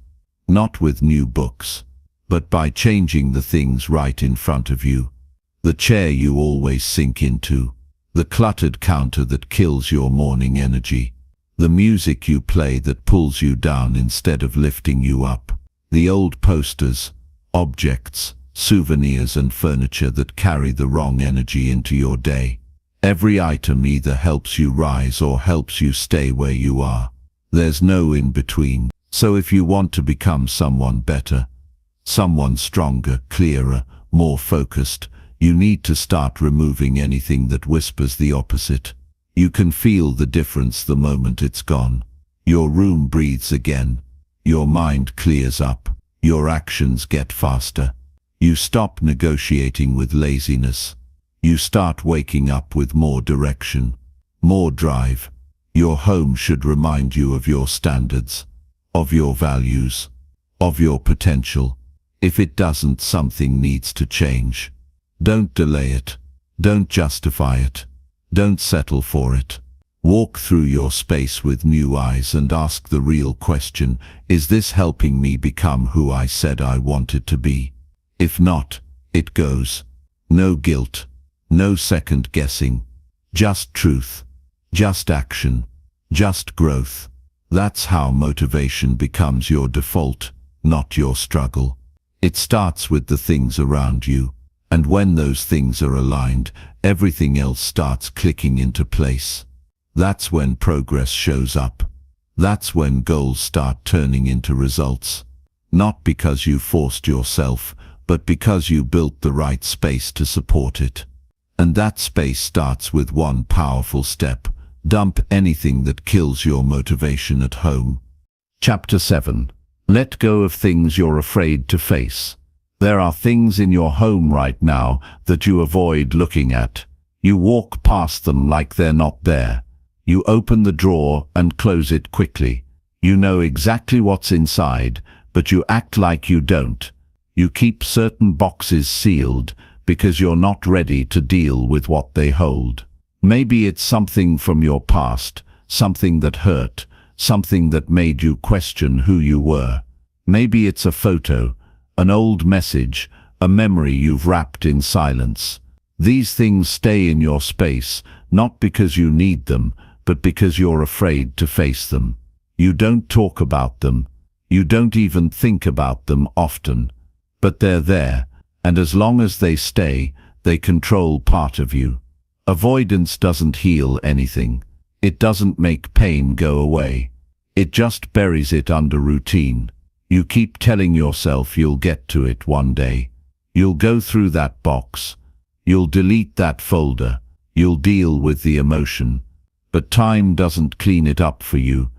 not with new books, but by changing the things right in front of you. The chair you always sink into, the cluttered counter that kills your morning energy, the music you play that pulls you down instead of lifting you up, the old posters, objects, souvenirs and furniture that carry the wrong energy into your day. Every item either helps you rise or helps you stay where you are. There's no in between. So if you want to become someone better, someone stronger, clearer, more focused, you need to start removing anything that whispers the opposite. You can feel the difference the moment it's gone. Your room breathes again. Your mind clears up. Your actions get faster. You stop negotiating with laziness. You start waking up with more direction, more drive. Your home should remind you of your standards, of your values, of your potential. If it doesn't, something needs to change. Don't delay it. Don't justify it. Don't settle for it. Walk through your space with new eyes and ask the real question, is this helping me become who I said I wanted to be? If not, it goes. No guilt. No second guessing, just truth, just action, just growth. That's how motivation becomes your default, not your struggle. It starts with the things around you, and when those things are aligned, everything else starts clicking into place. That's when progress shows up. That's when goals start turning into results. Not because you forced yourself, but because you built the right space to support it. And that space starts with one powerful step. Dump anything that kills your motivation at home. Chapter 7. Let go of things you're afraid to face. There are things in your home right now that you avoid looking at. You walk past them like they're not there. You open the drawer and close it quickly. You know exactly what's inside, but you act like you don't. You keep certain boxes sealed because you're not ready to deal with what they hold. Maybe it's something from your past, something that hurt, something that made you question who you were. Maybe it's a photo, an old message, a memory you've wrapped in silence. These things stay in your space, not because you need them, but because you're afraid to face them. You don't talk about them. You don't even think about them often. But they're there. And as long as they stay, they control part of you. Avoidance doesn't heal anything. It doesn't make pain go away. It just buries it under routine. You keep telling yourself you'll get to it one day. You'll go through that box. You'll delete that folder. You'll deal with the emotion. But time doesn't clean it up for you.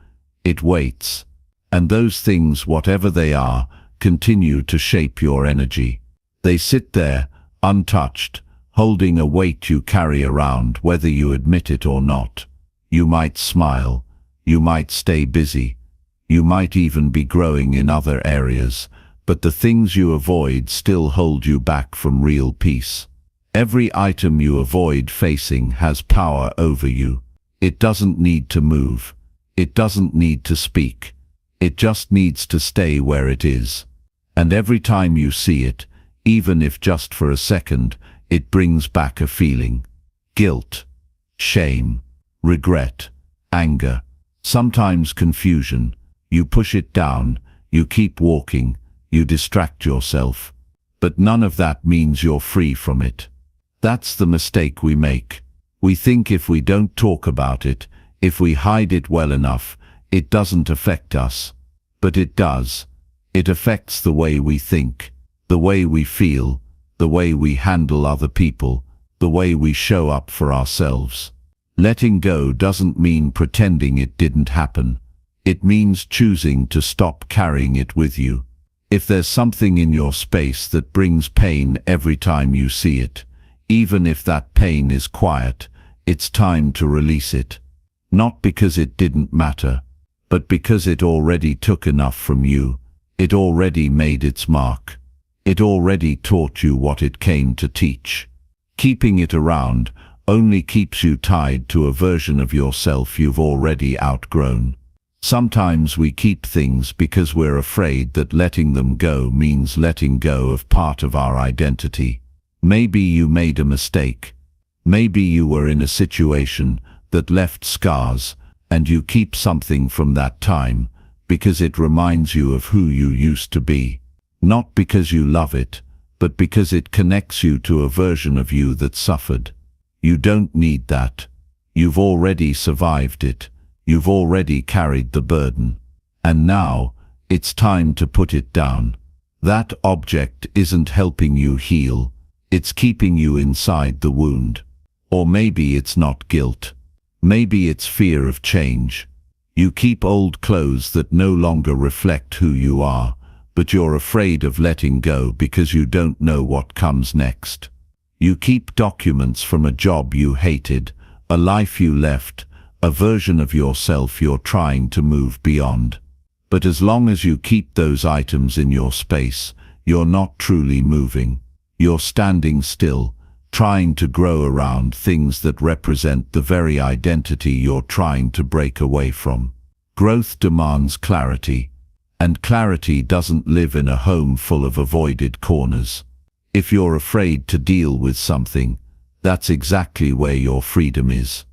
It waits. And those things, whatever they are, continue to shape your energy. They sit there, untouched, holding a weight you carry around, whether you admit it or not. You might smile. You might stay busy. You might even be growing in other areas, but the things you avoid still hold you back from real peace. Every item you avoid facing has power over you. It doesn't need to move. It doesn't need to speak. It just needs to stay where it is. And every time you see it, even if just for a second, it brings back a feeling. Guilt, shame, regret, anger, sometimes confusion. You push it down, you keep walking, you distract yourself. But none of that means you're free from it. That's the mistake we make. We think if we don't talk about it, if we hide it well enough, it doesn't affect us. But it does. It affects the way we think, the way we feel, the way we handle other people, the way we show up for ourselves. Letting go doesn't mean pretending it didn't happen. It means choosing to stop carrying it with you. If there's something in your space that brings pain every time you see it, even if that pain is quiet, it's time to release it. Not because it didn't matter, but because it already took enough from you. It already made its mark. It already taught you what it came to teach. Keeping it around only keeps you tied to a version of yourself you've already outgrown. Sometimes we keep things because we're afraid that letting them go means letting go of part of our identity. Maybe you made a mistake. Maybe you were in a situation that left scars, and you keep something from that time because it reminds you of who you used to be. Not because you love it, but because it connects you to a version of you that suffered. You don't need that. You've already survived it. You've already carried the burden. And now, it's time to put it down. That object isn't helping you heal. It's keeping you inside the wound. Or maybe it's not guilt. Maybe it's fear of change. You keep old clothes that no longer reflect who you are, but you're afraid of letting go because you don't know what comes next. You keep documents from a job you hated, a life you left, a version of yourself you're trying to move beyond. But as long as you keep those items in your space, you're not truly moving. You're standing still, trying to grow around things that represent the very identity you're trying to break away from. Growth demands clarity, and clarity doesn't live in a home full of avoided corners. If you're afraid to deal with something, that's exactly where your freedom is.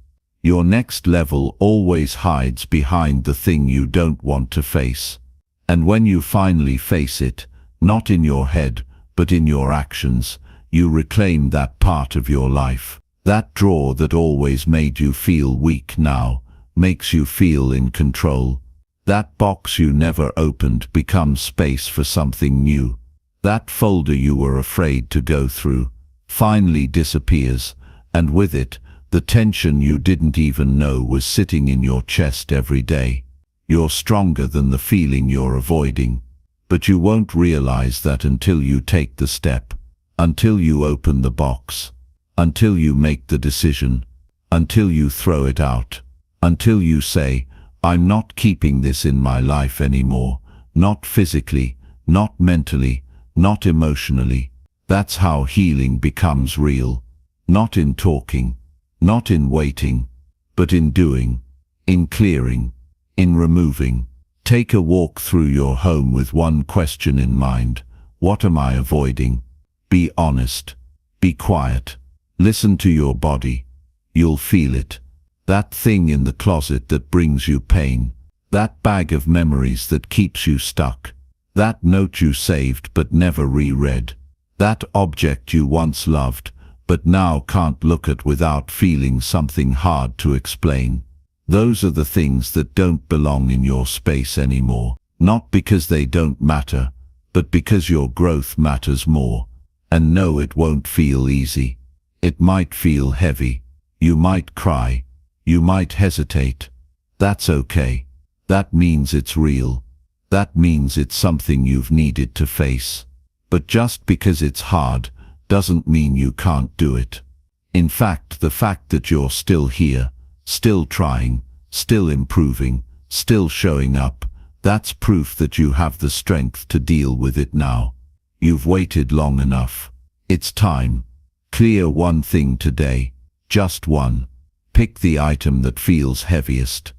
Your next level always hides behind the thing you don't want to face. And when you finally face it, not in your head, but in your actions, you reclaim that part of your life. That drawer that always made you feel weak now makes you feel in control. That box you never opened becomes space for something new. That folder you were afraid to go through finally disappears, and with it, the tension you didn't even know was sitting in your chest every day. You're stronger than the feeling you're avoiding, but you won't realize that until you take the step, until you open the box, until you make the decision, until you throw it out, until you say, I'm not keeping this in my life anymore, not physically, not mentally, not emotionally. That's how healing becomes real. Not in talking, not in waiting, but in doing, in clearing, in removing. Take a walk through your home with one question in mind. What am I avoiding? Be honest. Be quiet. Listen to your body. You'll feel it. That thing in the closet that brings you pain. That bag of memories that keeps you stuck. That note you saved but never reread. That object you once loved, but now can't look at without feeling something hard to explain. Those are the things that don't belong in your space anymore. Not because they don't matter, but because your growth matters more. And no, it won't feel easy. It might feel heavy. You might cry. You might hesitate. That's okay. That means it's real. That means it's something you've needed to face. But just because it's hard doesn't mean you can't do it. In fact, the fact that you're still here, still trying, still improving, still showing up, that's proof that you have the strength to deal with it now. You've waited long enough. It's time. Clear one thing today. Just one. Pick the item that feels heaviest.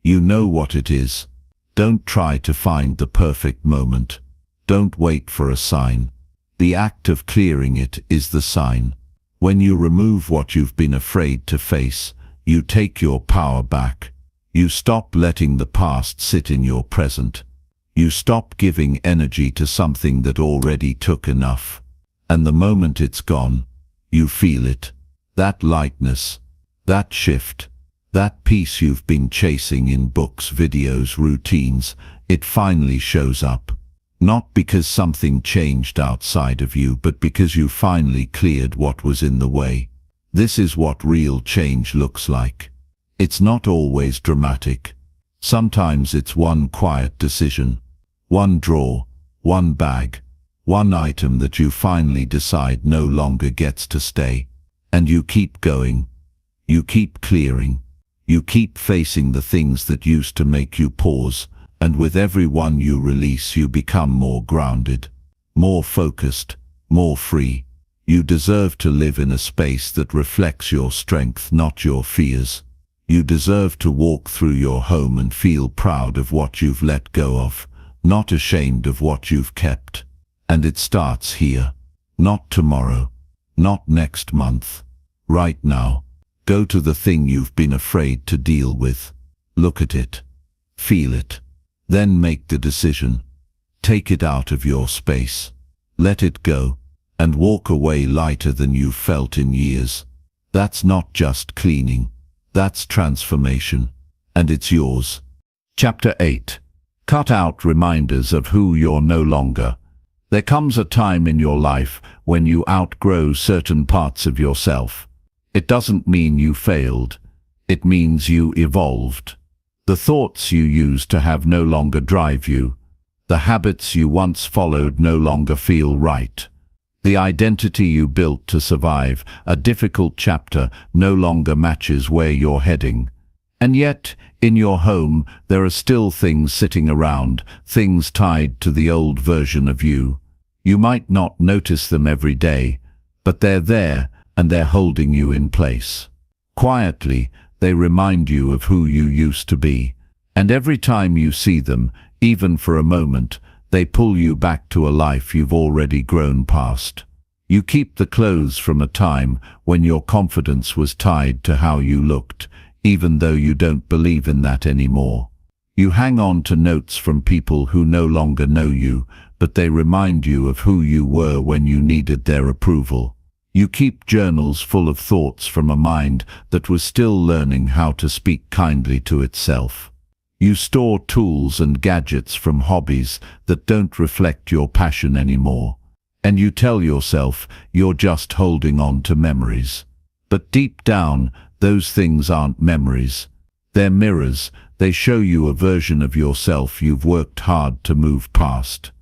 You know what it is. Don't try to find the perfect moment. Don't wait for a sign. The act of clearing it is the sign. When you remove what you've been afraid to face, you take your power back. You stop letting the past sit in your present. You stop giving energy to something that already took enough. And the moment it's gone, you feel it. That lightness, that shift, that peace you've been chasing in books, videos, routines, it finally shows up. Not because something changed outside of you, but because you finally cleared what was in the way. This is what real change looks like. It's not always dramatic. Sometimes it's one quiet decision, one drawer, one bag, one item that you finally decide no longer gets to stay. And you keep going. You keep clearing. You keep facing the things that used to make you pause, and with every one you release you become more grounded, more focused, more free. You deserve to live in a space that reflects your strength, not your fears. You deserve to walk through your home and feel proud of what you've let go of, not ashamed of what you've kept. And it starts here. Not tomorrow. Not next month. Right now. Go to the thing you've been afraid to deal with. Look at it. Feel it. Then make the decision. Take it out of your space. Let it go. And walk away lighter than you've felt in years. That's not just cleaning. That's transformation. And it's yours. Chapter 8. Cut out reminders of who you're no longer. There comes a time in your life when you outgrow certain parts of yourself. It doesn't mean you failed. It means you evolved. The thoughts you used to have no longer drive you. The habits you once followed no longer feel right. The identity you built to survive a difficult chapter no longer matches where you're heading. And yet, in your home, there are still things sitting around, things tied to the old version of you. You might not notice them every day, but they're there and they're holding you in place. Quietly, they remind you of who you used to be. And every time you see them, even for a moment, they pull you back to a life you've already grown past. You keep the clothes from a time when your confidence was tied to how you looked, even though you don't believe in that anymore. You hang on to notes from people who no longer know you, but they remind you of who you were when you needed their approval. You keep journals full of thoughts from a mind that was still learning how to speak kindly to itself. You store tools and gadgets from hobbies that don't reflect your passion anymore. And you tell yourself you're just holding on to memories. But deep down, those things aren't memories. They're mirrors. They show you a version of yourself you've worked hard to move past.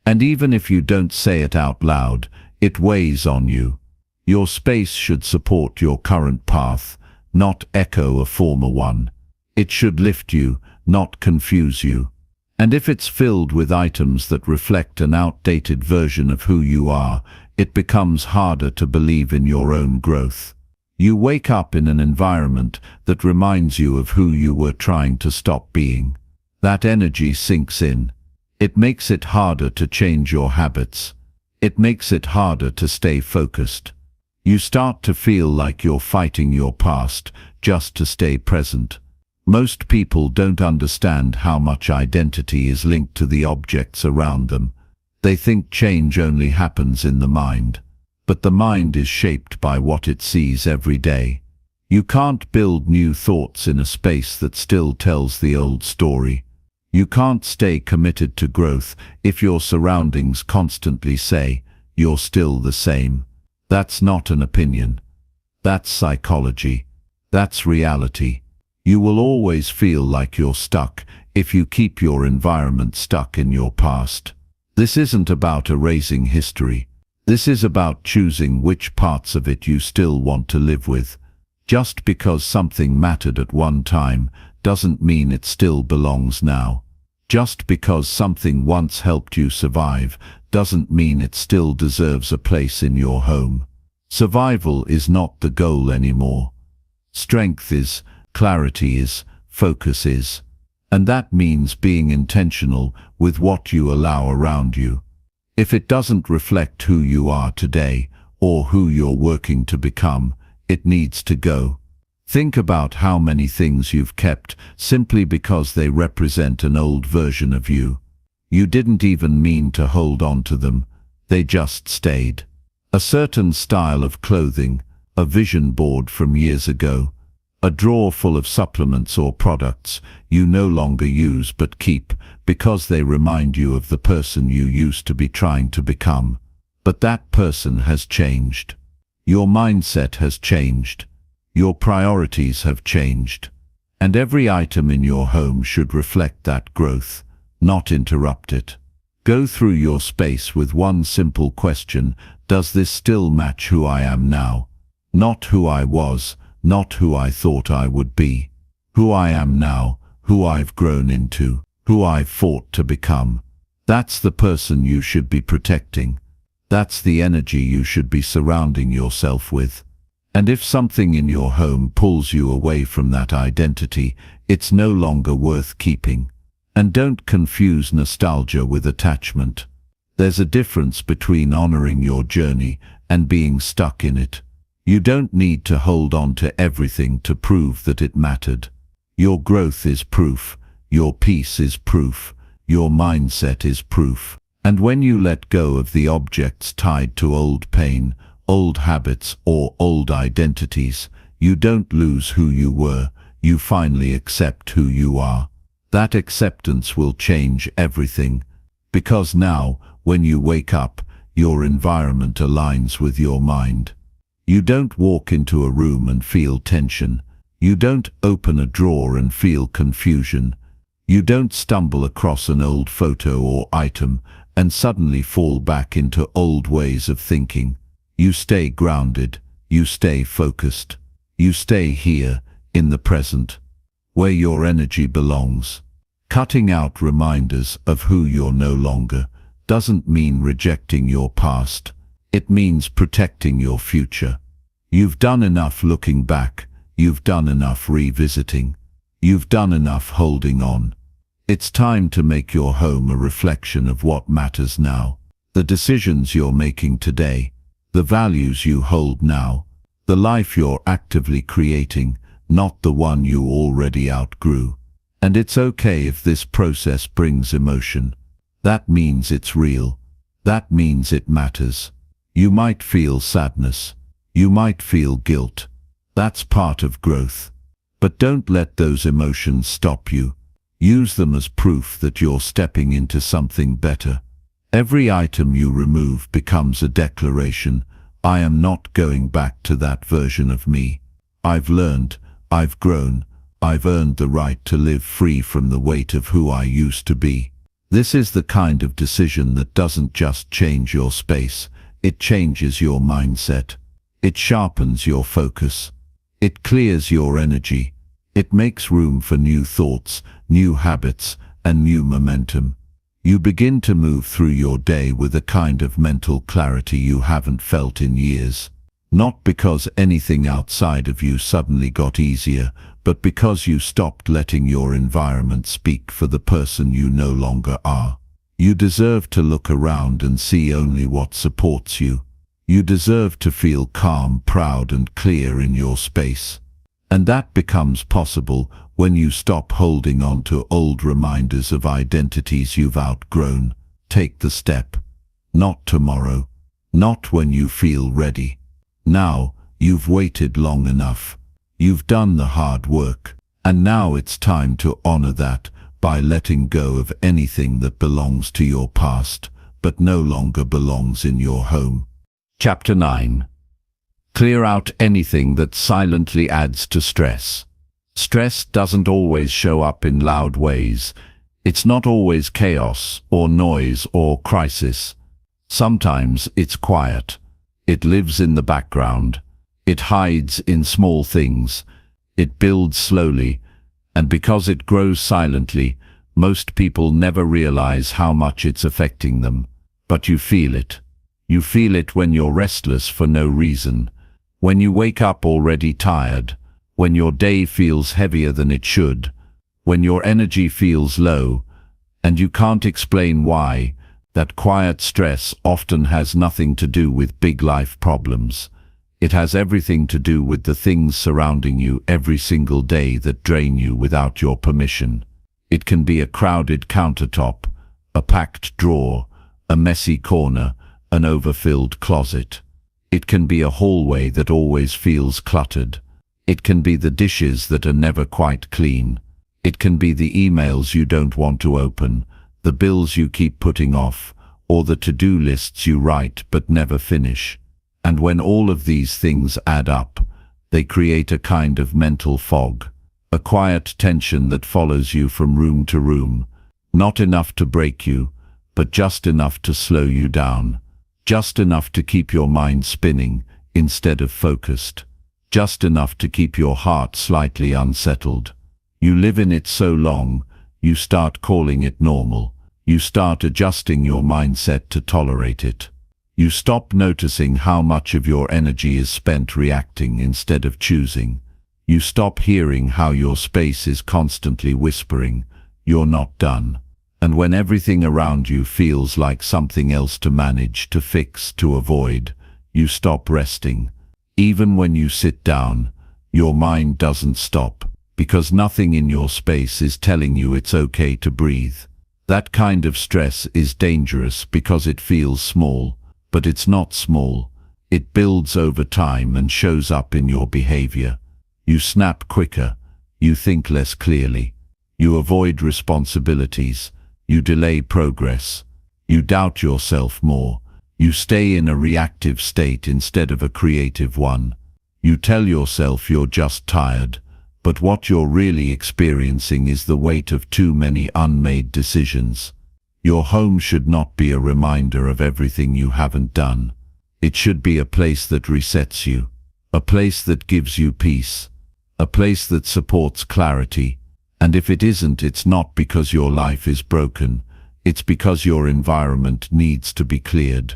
And even if you don't say it out loud, it weighs on you. Your space should support your current path, not echo a former one. It should lift you, not confuse you. And if it's filled with items that reflect an outdated version of who you are, it becomes harder to believe in your own growth. You wake up in an environment that reminds you of who you were trying to stop being. That energy sinks in. It makes it harder to change your habits. It makes it harder to stay focused. You start to feel like you're fighting your past just to stay present. Most people don't understand how much identity is linked to the objects around them. They think change only happens in the mind. But the mind is shaped by what it sees every day. You can't build new thoughts in a space that still tells the old story. You can't stay committed to growth if your surroundings constantly say, "You're still the same." That's not an opinion. That's psychology. That's reality. You will always feel like you're stuck if you keep your environment stuck in your past. This isn't about erasing history. This is about choosing which parts of it you still want to live with. Just because something mattered at one time doesn't mean it still belongs now. Just because something once helped you survive doesn't mean it still deserves a place in your home. Survival is not the goal anymore. Strength is, clarity is, focus is. And that means being intentional with what you allow around you. If it doesn't reflect who you are today or who you're working to become, it needs to go. Think about how many things you've kept simply because they represent an old version of you. You didn't even mean to hold on to them, they just stayed. A certain style of clothing, a vision board from years ago, a drawer full of supplements or products you no longer use but keep because they remind you of the person you used to be trying to become. But that person has changed. Your mindset has changed. Your priorities have changed. And every item in your home should reflect that growth, not interrupt it. Go through your space with one simple question: does this still match who I am now? Not who I was, not who I thought I would be. Who I am now, who I've grown into, who I've fought to become. That's the person you should be protecting. That's the energy you should be surrounding yourself with. And if something in your home pulls you away from that identity, it's no longer worth keeping. And don't confuse nostalgia with attachment. There's a difference between honoring your journey and being stuck in it. You don't need to hold on to everything to prove that it mattered. Your growth is proof. Your peace is proof. Your mindset is proof. And when you let go of the objects tied to old pain, old habits, or old identities, you don't lose who you were, you finally accept who you are. That acceptance will change everything, because now, when you wake up, your environment aligns with your mind. You don't walk into a room and feel tension. You don't open a drawer and feel confusion. You don't stumble across an old photo or item and suddenly fall back into old ways of thinking. You stay grounded. You stay focused. You stay here, in the present, where your energy belongs. Cutting out reminders of who you're no longer doesn't mean rejecting your past. It means protecting your future. You've done enough looking back. You've done enough revisiting. You've done enough holding on. It's time to make your home a reflection of what matters now. The decisions you're making today, the values you hold now, the life you're actively creating, not the one you already outgrew. And it's okay if this process brings emotion. That means it's real. That means it matters. You might feel sadness. You might feel guilt. That's part of growth. But don't let those emotions stop you. Use them as proof that you're stepping into something better. Every item you remove becomes a declaration: I am not going back to that version of me. I've learned, I've grown, I've earned the right to live free from the weight of who I used to be. This is the kind of decision that doesn't just change your space, it changes your mindset. It sharpens your focus. It clears your energy. It makes room for new thoughts, new habits, and new momentum. You begin to move through your day with a kind of mental clarity you haven't felt in years. Not because anything outside of you suddenly got easier, but because you stopped letting your environment speak for the person you no longer are. You deserve to look around and see only what supports you. You deserve to feel calm, proud, and clear in your space. And that becomes possible when you stop holding on to old reminders of identities you've outgrown. Take the step. Not tomorrow. Not when you feel ready. Now, you've waited long enough. You've done the hard work, and now it's time to honor that by letting go of anything that belongs to your past, but no longer belongs in your home. Chapter 9. Clear out anything that silently adds to stress. Stress doesn't always show up in loud ways. It's not always chaos or noise or crisis. Sometimes it's quiet. It lives in the background. It hides in small things. It builds slowly, and because it grows silently, most people never realize how much it's affecting them. But you feel it. You feel it when you're restless for no reason, when you wake up already tired, when your day feels heavier than it should, when your energy feels low, and you can't explain why. That quiet stress often has nothing to do with big life problems. It has everything to do with the things surrounding you every single day that drain you without your permission. It can be a crowded countertop, a packed drawer, a messy corner, an overfilled closet. It can be a hallway that always feels cluttered. It can be the dishes that are never quite clean. It can be the emails you don't want to open, the bills you keep putting off, or the to-do lists you write but never finish. And when all of these things add up, they create a kind of mental fog, a quiet tension that follows you from room to room, not enough to break you, but just enough to slow you down, just enough to keep your mind spinning instead of focused, just enough to keep your heart slightly unsettled. You live in it so long, you start calling it normal. You start adjusting your mindset to tolerate it. You stop noticing how much of your energy is spent reacting instead of choosing. You stop hearing how your space is constantly whispering, "You're not done." And when everything around you feels like something else to manage, to fix, to avoid, you stop resting. Even when you sit down, your mind doesn't stop, because nothing in your space is telling you it's okay to breathe. That kind of stress is dangerous because it feels small, but it's not small. It builds over time and shows up in your behavior. You snap quicker, you think less clearly, you avoid responsibilities, you delay progress, you doubt yourself more, you stay in a reactive state instead of a creative one. You tell yourself you're just tired, but what you're really experiencing is the weight of too many unmade decisions. Your home should not be a reminder of everything you haven't done. It should be a place that resets you, a place that gives you peace, a place that supports clarity. And if it isn't, it's not because your life is broken, it's because your environment needs to be cleared.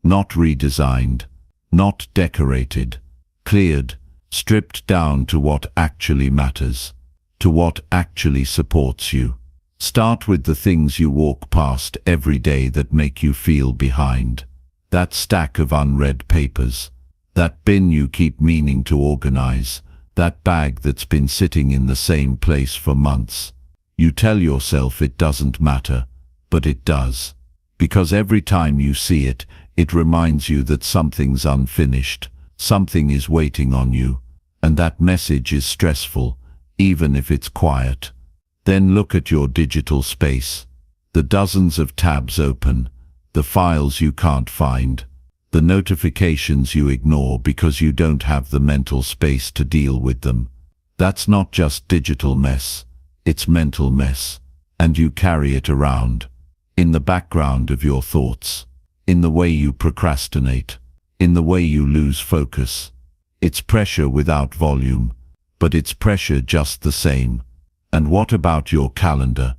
Not redesigned, not decorated, cleared, stripped down to what actually matters, to what actually supports you. Start with the things you walk past every day that make you feel behind. That stack of unread papers, that bin you keep meaning to organize, that bag that's been sitting in the same place for months. You tell yourself it doesn't matter, but it does. Because every time you see it, it reminds you that something's unfinished. Something is waiting on you, and that message is stressful, even if it's quiet. Then look at your digital space. The dozens of tabs open, the files you can't find, the notifications you ignore because you don't have the mental space to deal with them. That's not just digital mess, it's mental mess, and you carry it around, in the background of your thoughts, in the way you procrastinate, in the way you lose focus. It's pressure without volume, but it's pressure just the same. And what about your calendar?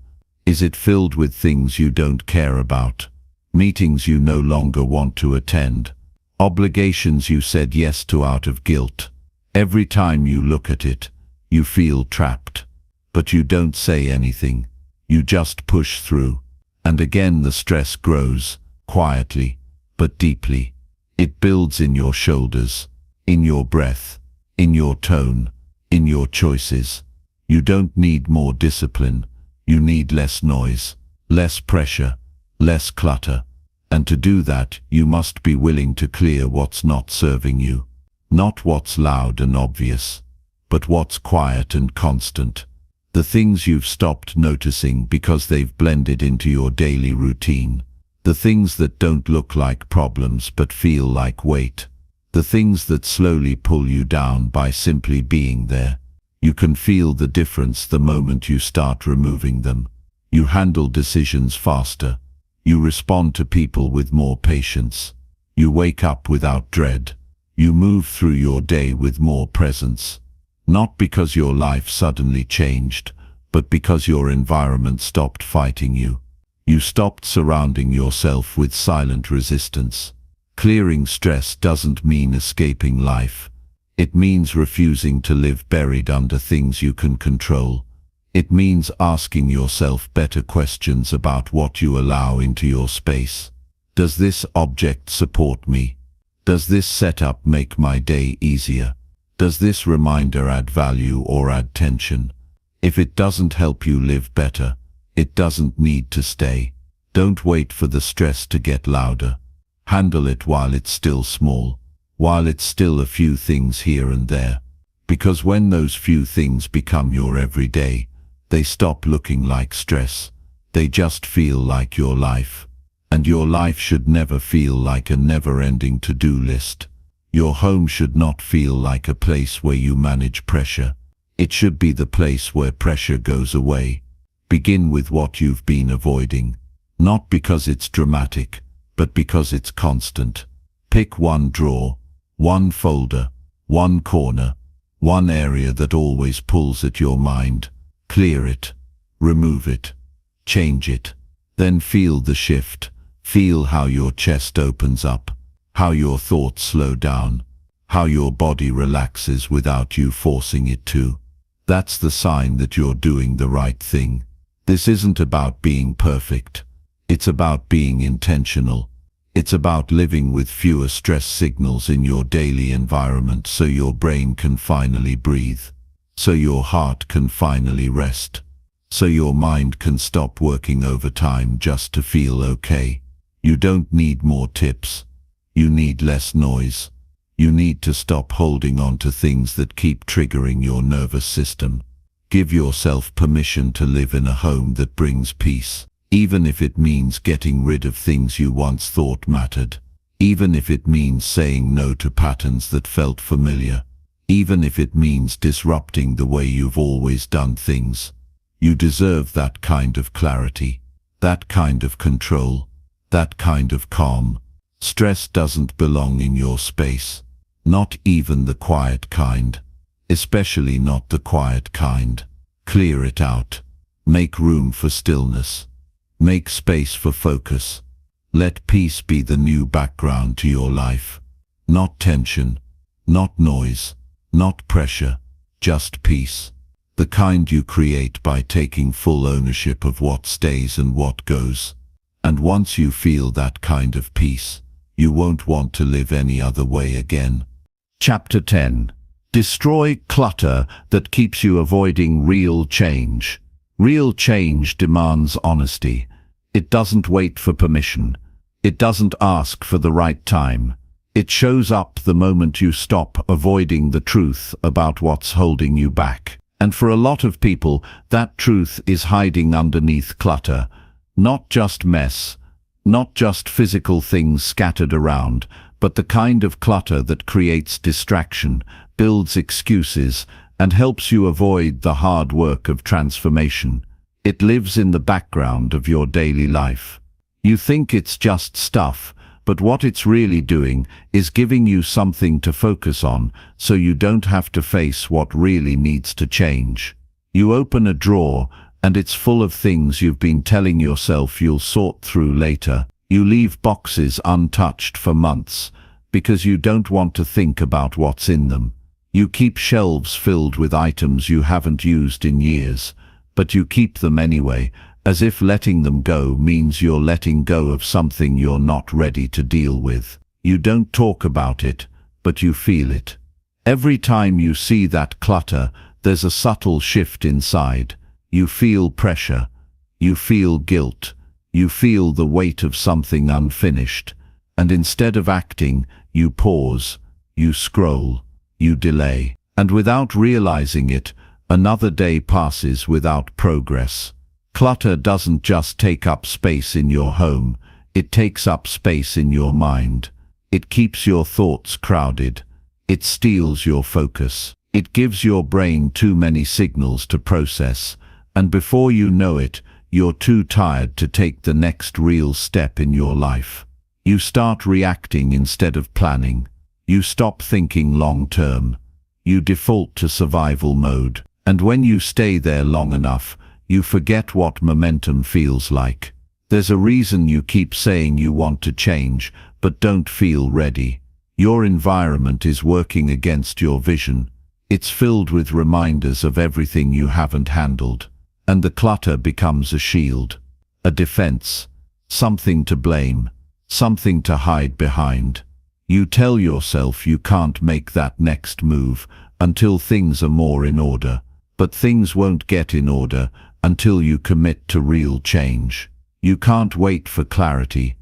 Is it filled with things you don't care about? Meetings you no longer want to attend? Obligations you said yes to out of guilt? Every time you look at it, you feel trapped. But you don't say anything. You just push through. And again the stress grows, quietly, but deeply. It builds in your shoulders, in your breath, in your tone, in your choices. You don't need more discipline. You need less noise, less pressure, less clutter. And to do that, you must be willing to clear what's not serving you. Not what's loud and obvious, but what's quiet and constant. The things you've stopped noticing because they've blended into your daily routine. The things that don't look like problems but feel like weight. The things that slowly pull you down by simply being there. You can feel the difference the moment you start removing them. You handle decisions faster. You respond to people with more patience. You wake up without dread. You move through your day with more presence. Not because your life suddenly changed, but because your environment stopped fighting you. You stopped surrounding yourself with silent resistance. Clearing stress doesn't mean escaping life. It means refusing to live buried under things you can control. It means asking yourself better questions about what you allow into your space. Does this object support me? Does this setup make my day easier? Does this reminder add value or add tension? If it doesn't help you live better, it doesn't need to stay. Don't wait for the stress to get louder. Handle it while it's still small, while it's still a few things here and there. Because when those few things become your everyday, they stop looking like stress. They just feel like your life. And your life should never feel like a never-ending to-do list. Your home should not feel like a place where you manage pressure. It should be the place where pressure goes away. Begin with what you've been avoiding. Not because it's dramatic, but because it's constant. Pick one drawer, one folder, one corner, one area that always pulls at your mind. Clear it, remove it, change it. Then feel the shift. Feel how your chest opens up, how your thoughts slow down, how your body relaxes without you forcing it to. That's the sign that you're doing the right thing. This isn't about being perfect. It's about being intentional. It's about living with fewer stress signals in your daily environment so your brain can finally breathe, so your heart can finally rest, so your mind can stop working overtime just to feel okay. You don't need more tips. You need less noise. You need to stop holding on to things that keep triggering your nervous system. Give yourself permission to live in a home that brings peace, even if it means getting rid of things you once thought mattered, even if it means saying no to patterns that felt familiar, even if it means disrupting the way you've always done things. You deserve that kind of clarity, that kind of control, that kind of calm. Stress doesn't belong in your space, not even the quiet kind, especially not the quiet kind. Clear it out. Make room for stillness. Make space for focus. Let peace be the new background to your life. Not tension, not noise, not pressure, just peace. The kind you create by taking full ownership of what stays and what goes. And once you feel that kind of peace, you won't want to live any other way again. Chapter 10. Destroy clutter that keeps you avoiding real change. Real change demands honesty. It doesn't wait for permission. It doesn't ask for the right time. It shows up the moment you stop avoiding the truth about what's holding you back. And for a lot of people, that truth is hiding underneath clutter. Not just mess, not just physical things scattered around, but the kind of clutter that creates distraction, builds excuses, and helps you avoid the hard work of transformation. It lives in the background of your daily life. You think it's just stuff, but what it's really doing is giving you something to focus on so you don't have to face what really needs to change. You open a drawer, and it's full of things you've been telling yourself you'll sort through later. You leave boxes untouched for months because you don't want to think about what's in them. You keep shelves filled with items you haven't used in years, but you keep them anyway, as if letting them go means you're letting go of something you're not ready to deal with. You don't talk about it, but you feel it. Every time you see that clutter, there's a subtle shift inside. You feel pressure, you feel guilt, you feel the weight of something unfinished, and instead of acting, you pause, you scroll, you delay. And without realizing it, another day passes without progress. Clutter doesn't just take up space in your home, it takes up space in your mind. It keeps your thoughts crowded. It steals your focus. It gives your brain too many signals to process, and before you know it, you're too tired to take the next real step in your life. You start reacting instead of planning. You stop thinking long-term. You default to survival mode. And when you stay there long enough, you forget what momentum feels like. There's a reason you keep saying you want to change, but don't feel ready. Your environment is working against your vision. It's filled with reminders of everything you haven't handled. And the clutter becomes a shield, a defense, something to blame, something to hide behind. You tell yourself you can't make that next move until things are more in order. But things won't get in order until you commit to real change. You can't wait for clarity.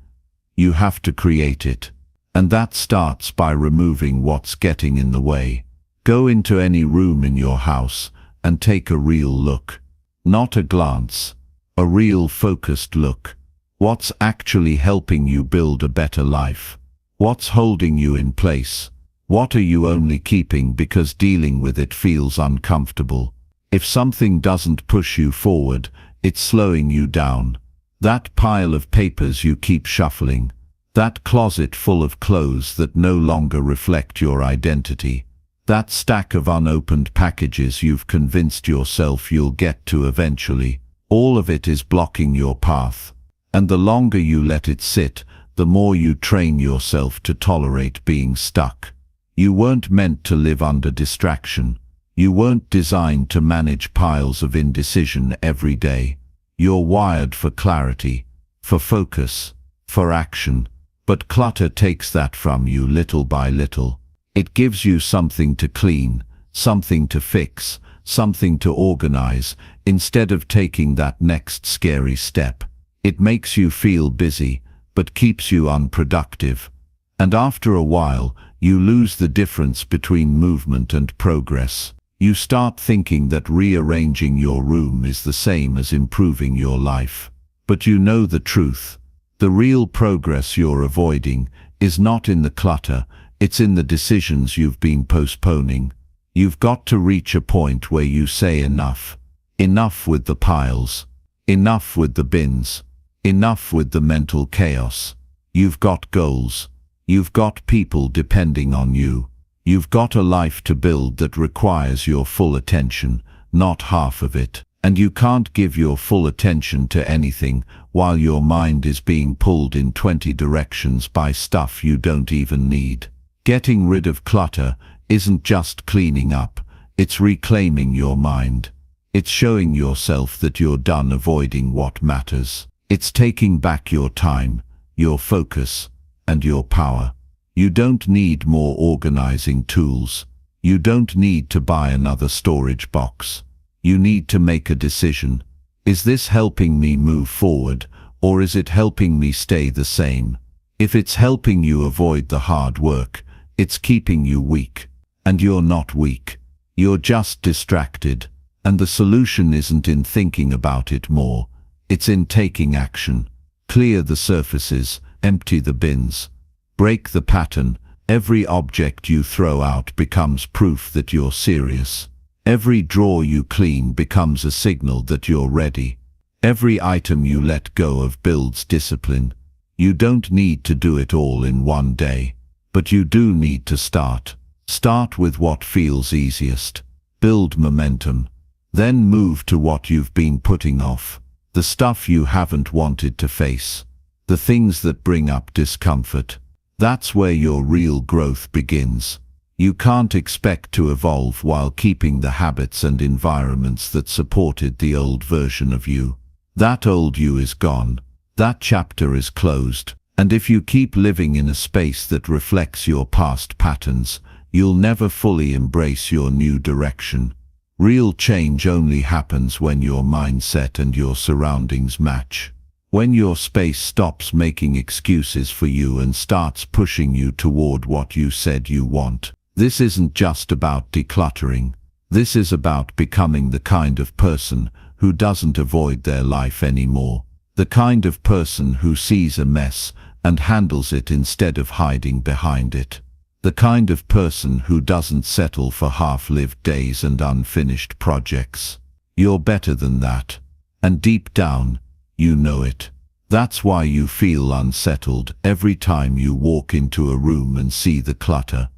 You have to create it. And that starts by removing what's getting in the way. Go into any room in your house and take a real look. Not a glance, a real focused look. What's actually helping you build a better life? What's holding you in place? What are you only keeping because dealing with it feels uncomfortable? If something doesn't push you forward, it's slowing you down. That pile of papers you keep shuffling, that closet full of clothes that no longer reflect your identity, that stack of unopened packages you've convinced yourself you'll get to eventually, all of it is blocking your path. And the longer you let it sit, the more you train yourself to tolerate being stuck. You weren't meant to live under distraction. You weren't designed to manage piles of indecision every day. You're wired for clarity, for focus, for action. But clutter takes that from you little by little. It gives you something to clean, something to fix, something to organize, instead of taking that next scary step. It makes you feel busy, but keeps you unproductive. And after a while, you lose the difference between movement and progress. You start thinking that rearranging your room is the same as improving your life. But you know the truth. The real progress you're avoiding is not in the clutter, it's in the decisions you've been postponing. You've got to reach a point where you say enough. Enough with the piles. Enough with the bins. Enough with the mental chaos. You've got goals. You've got people depending on you. You've got a life to build that requires your full attention, not half of it. And you can't give your full attention to anything while your mind is being pulled in 20 directions by stuff you don't even need. Getting rid of clutter isn't just cleaning up, it's reclaiming your mind. It's showing yourself that you're done avoiding what matters. It's taking back your time, your focus, and your power. You don't need more organizing tools. You don't need to buy another storage box. You need to make a decision. Is this helping me move forward, or is it helping me stay the same? If it's helping you avoid the hard work, it's keeping you weak. And you're not weak. You're just distracted. And the solution isn't in thinking about it more. It's in taking action. Clear the surfaces, empty the bins. Break the pattern. Every object you throw out becomes proof that you're serious. Every drawer you clean becomes a signal that you're ready. Every item you let go of builds discipline. You don't need to do it all in one day. But you do need to start. Start with what feels easiest. Build momentum. Then move to what you've been putting off. The stuff you haven't wanted to face. The things that bring up discomfort. That's where your real growth begins. You can't expect to evolve while keeping the habits and environments that supported the old version of you. That old you is gone. That chapter is closed. And if you keep living in a space that reflects your past patterns, you'll never fully embrace your new direction. Real change only happens when your mindset and your surroundings match. When your space stops making excuses for you and starts pushing you toward what you said you want. This isn't just about decluttering. This is about becoming the kind of person who doesn't avoid their life anymore. The kind of person who sees a mess and handles it instead of hiding behind it. The kind of person who doesn't settle for half-lived days and unfinished projects. You're better than that. And deep down, you know it. That's why you feel unsettled every time you walk into a room and see the clutter.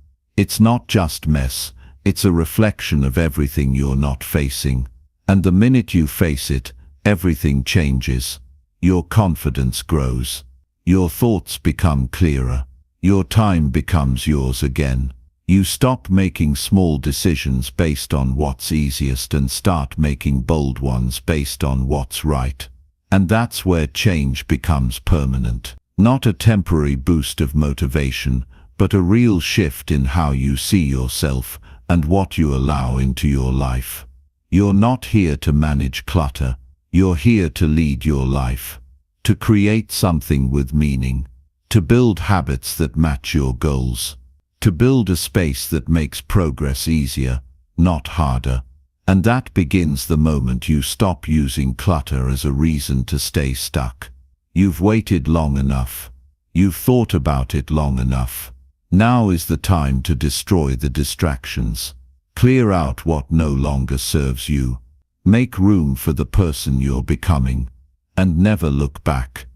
It's not just mess, it's a reflection of everything you're not facing. And the minute you face it, everything changes. Your confidence grows. Your thoughts become clearer. Your time becomes yours again. You stop making small decisions based on what's easiest and start making bold ones based on what's right. And that's where change becomes permanent. Not a temporary boost of motivation, but a real shift in how you see yourself and what you allow into your life. You're not here to manage clutter. You're here to lead your life. To create something with meaning. To build habits that match your goals. To build a space that makes progress easier, not harder. And that begins the moment you stop using clutter as a reason to stay stuck. You've waited long enough. You've thought about it long enough. Now is the time to destroy the distractions. Clear out what no longer serves you. Make room for the person you're becoming. And never look back.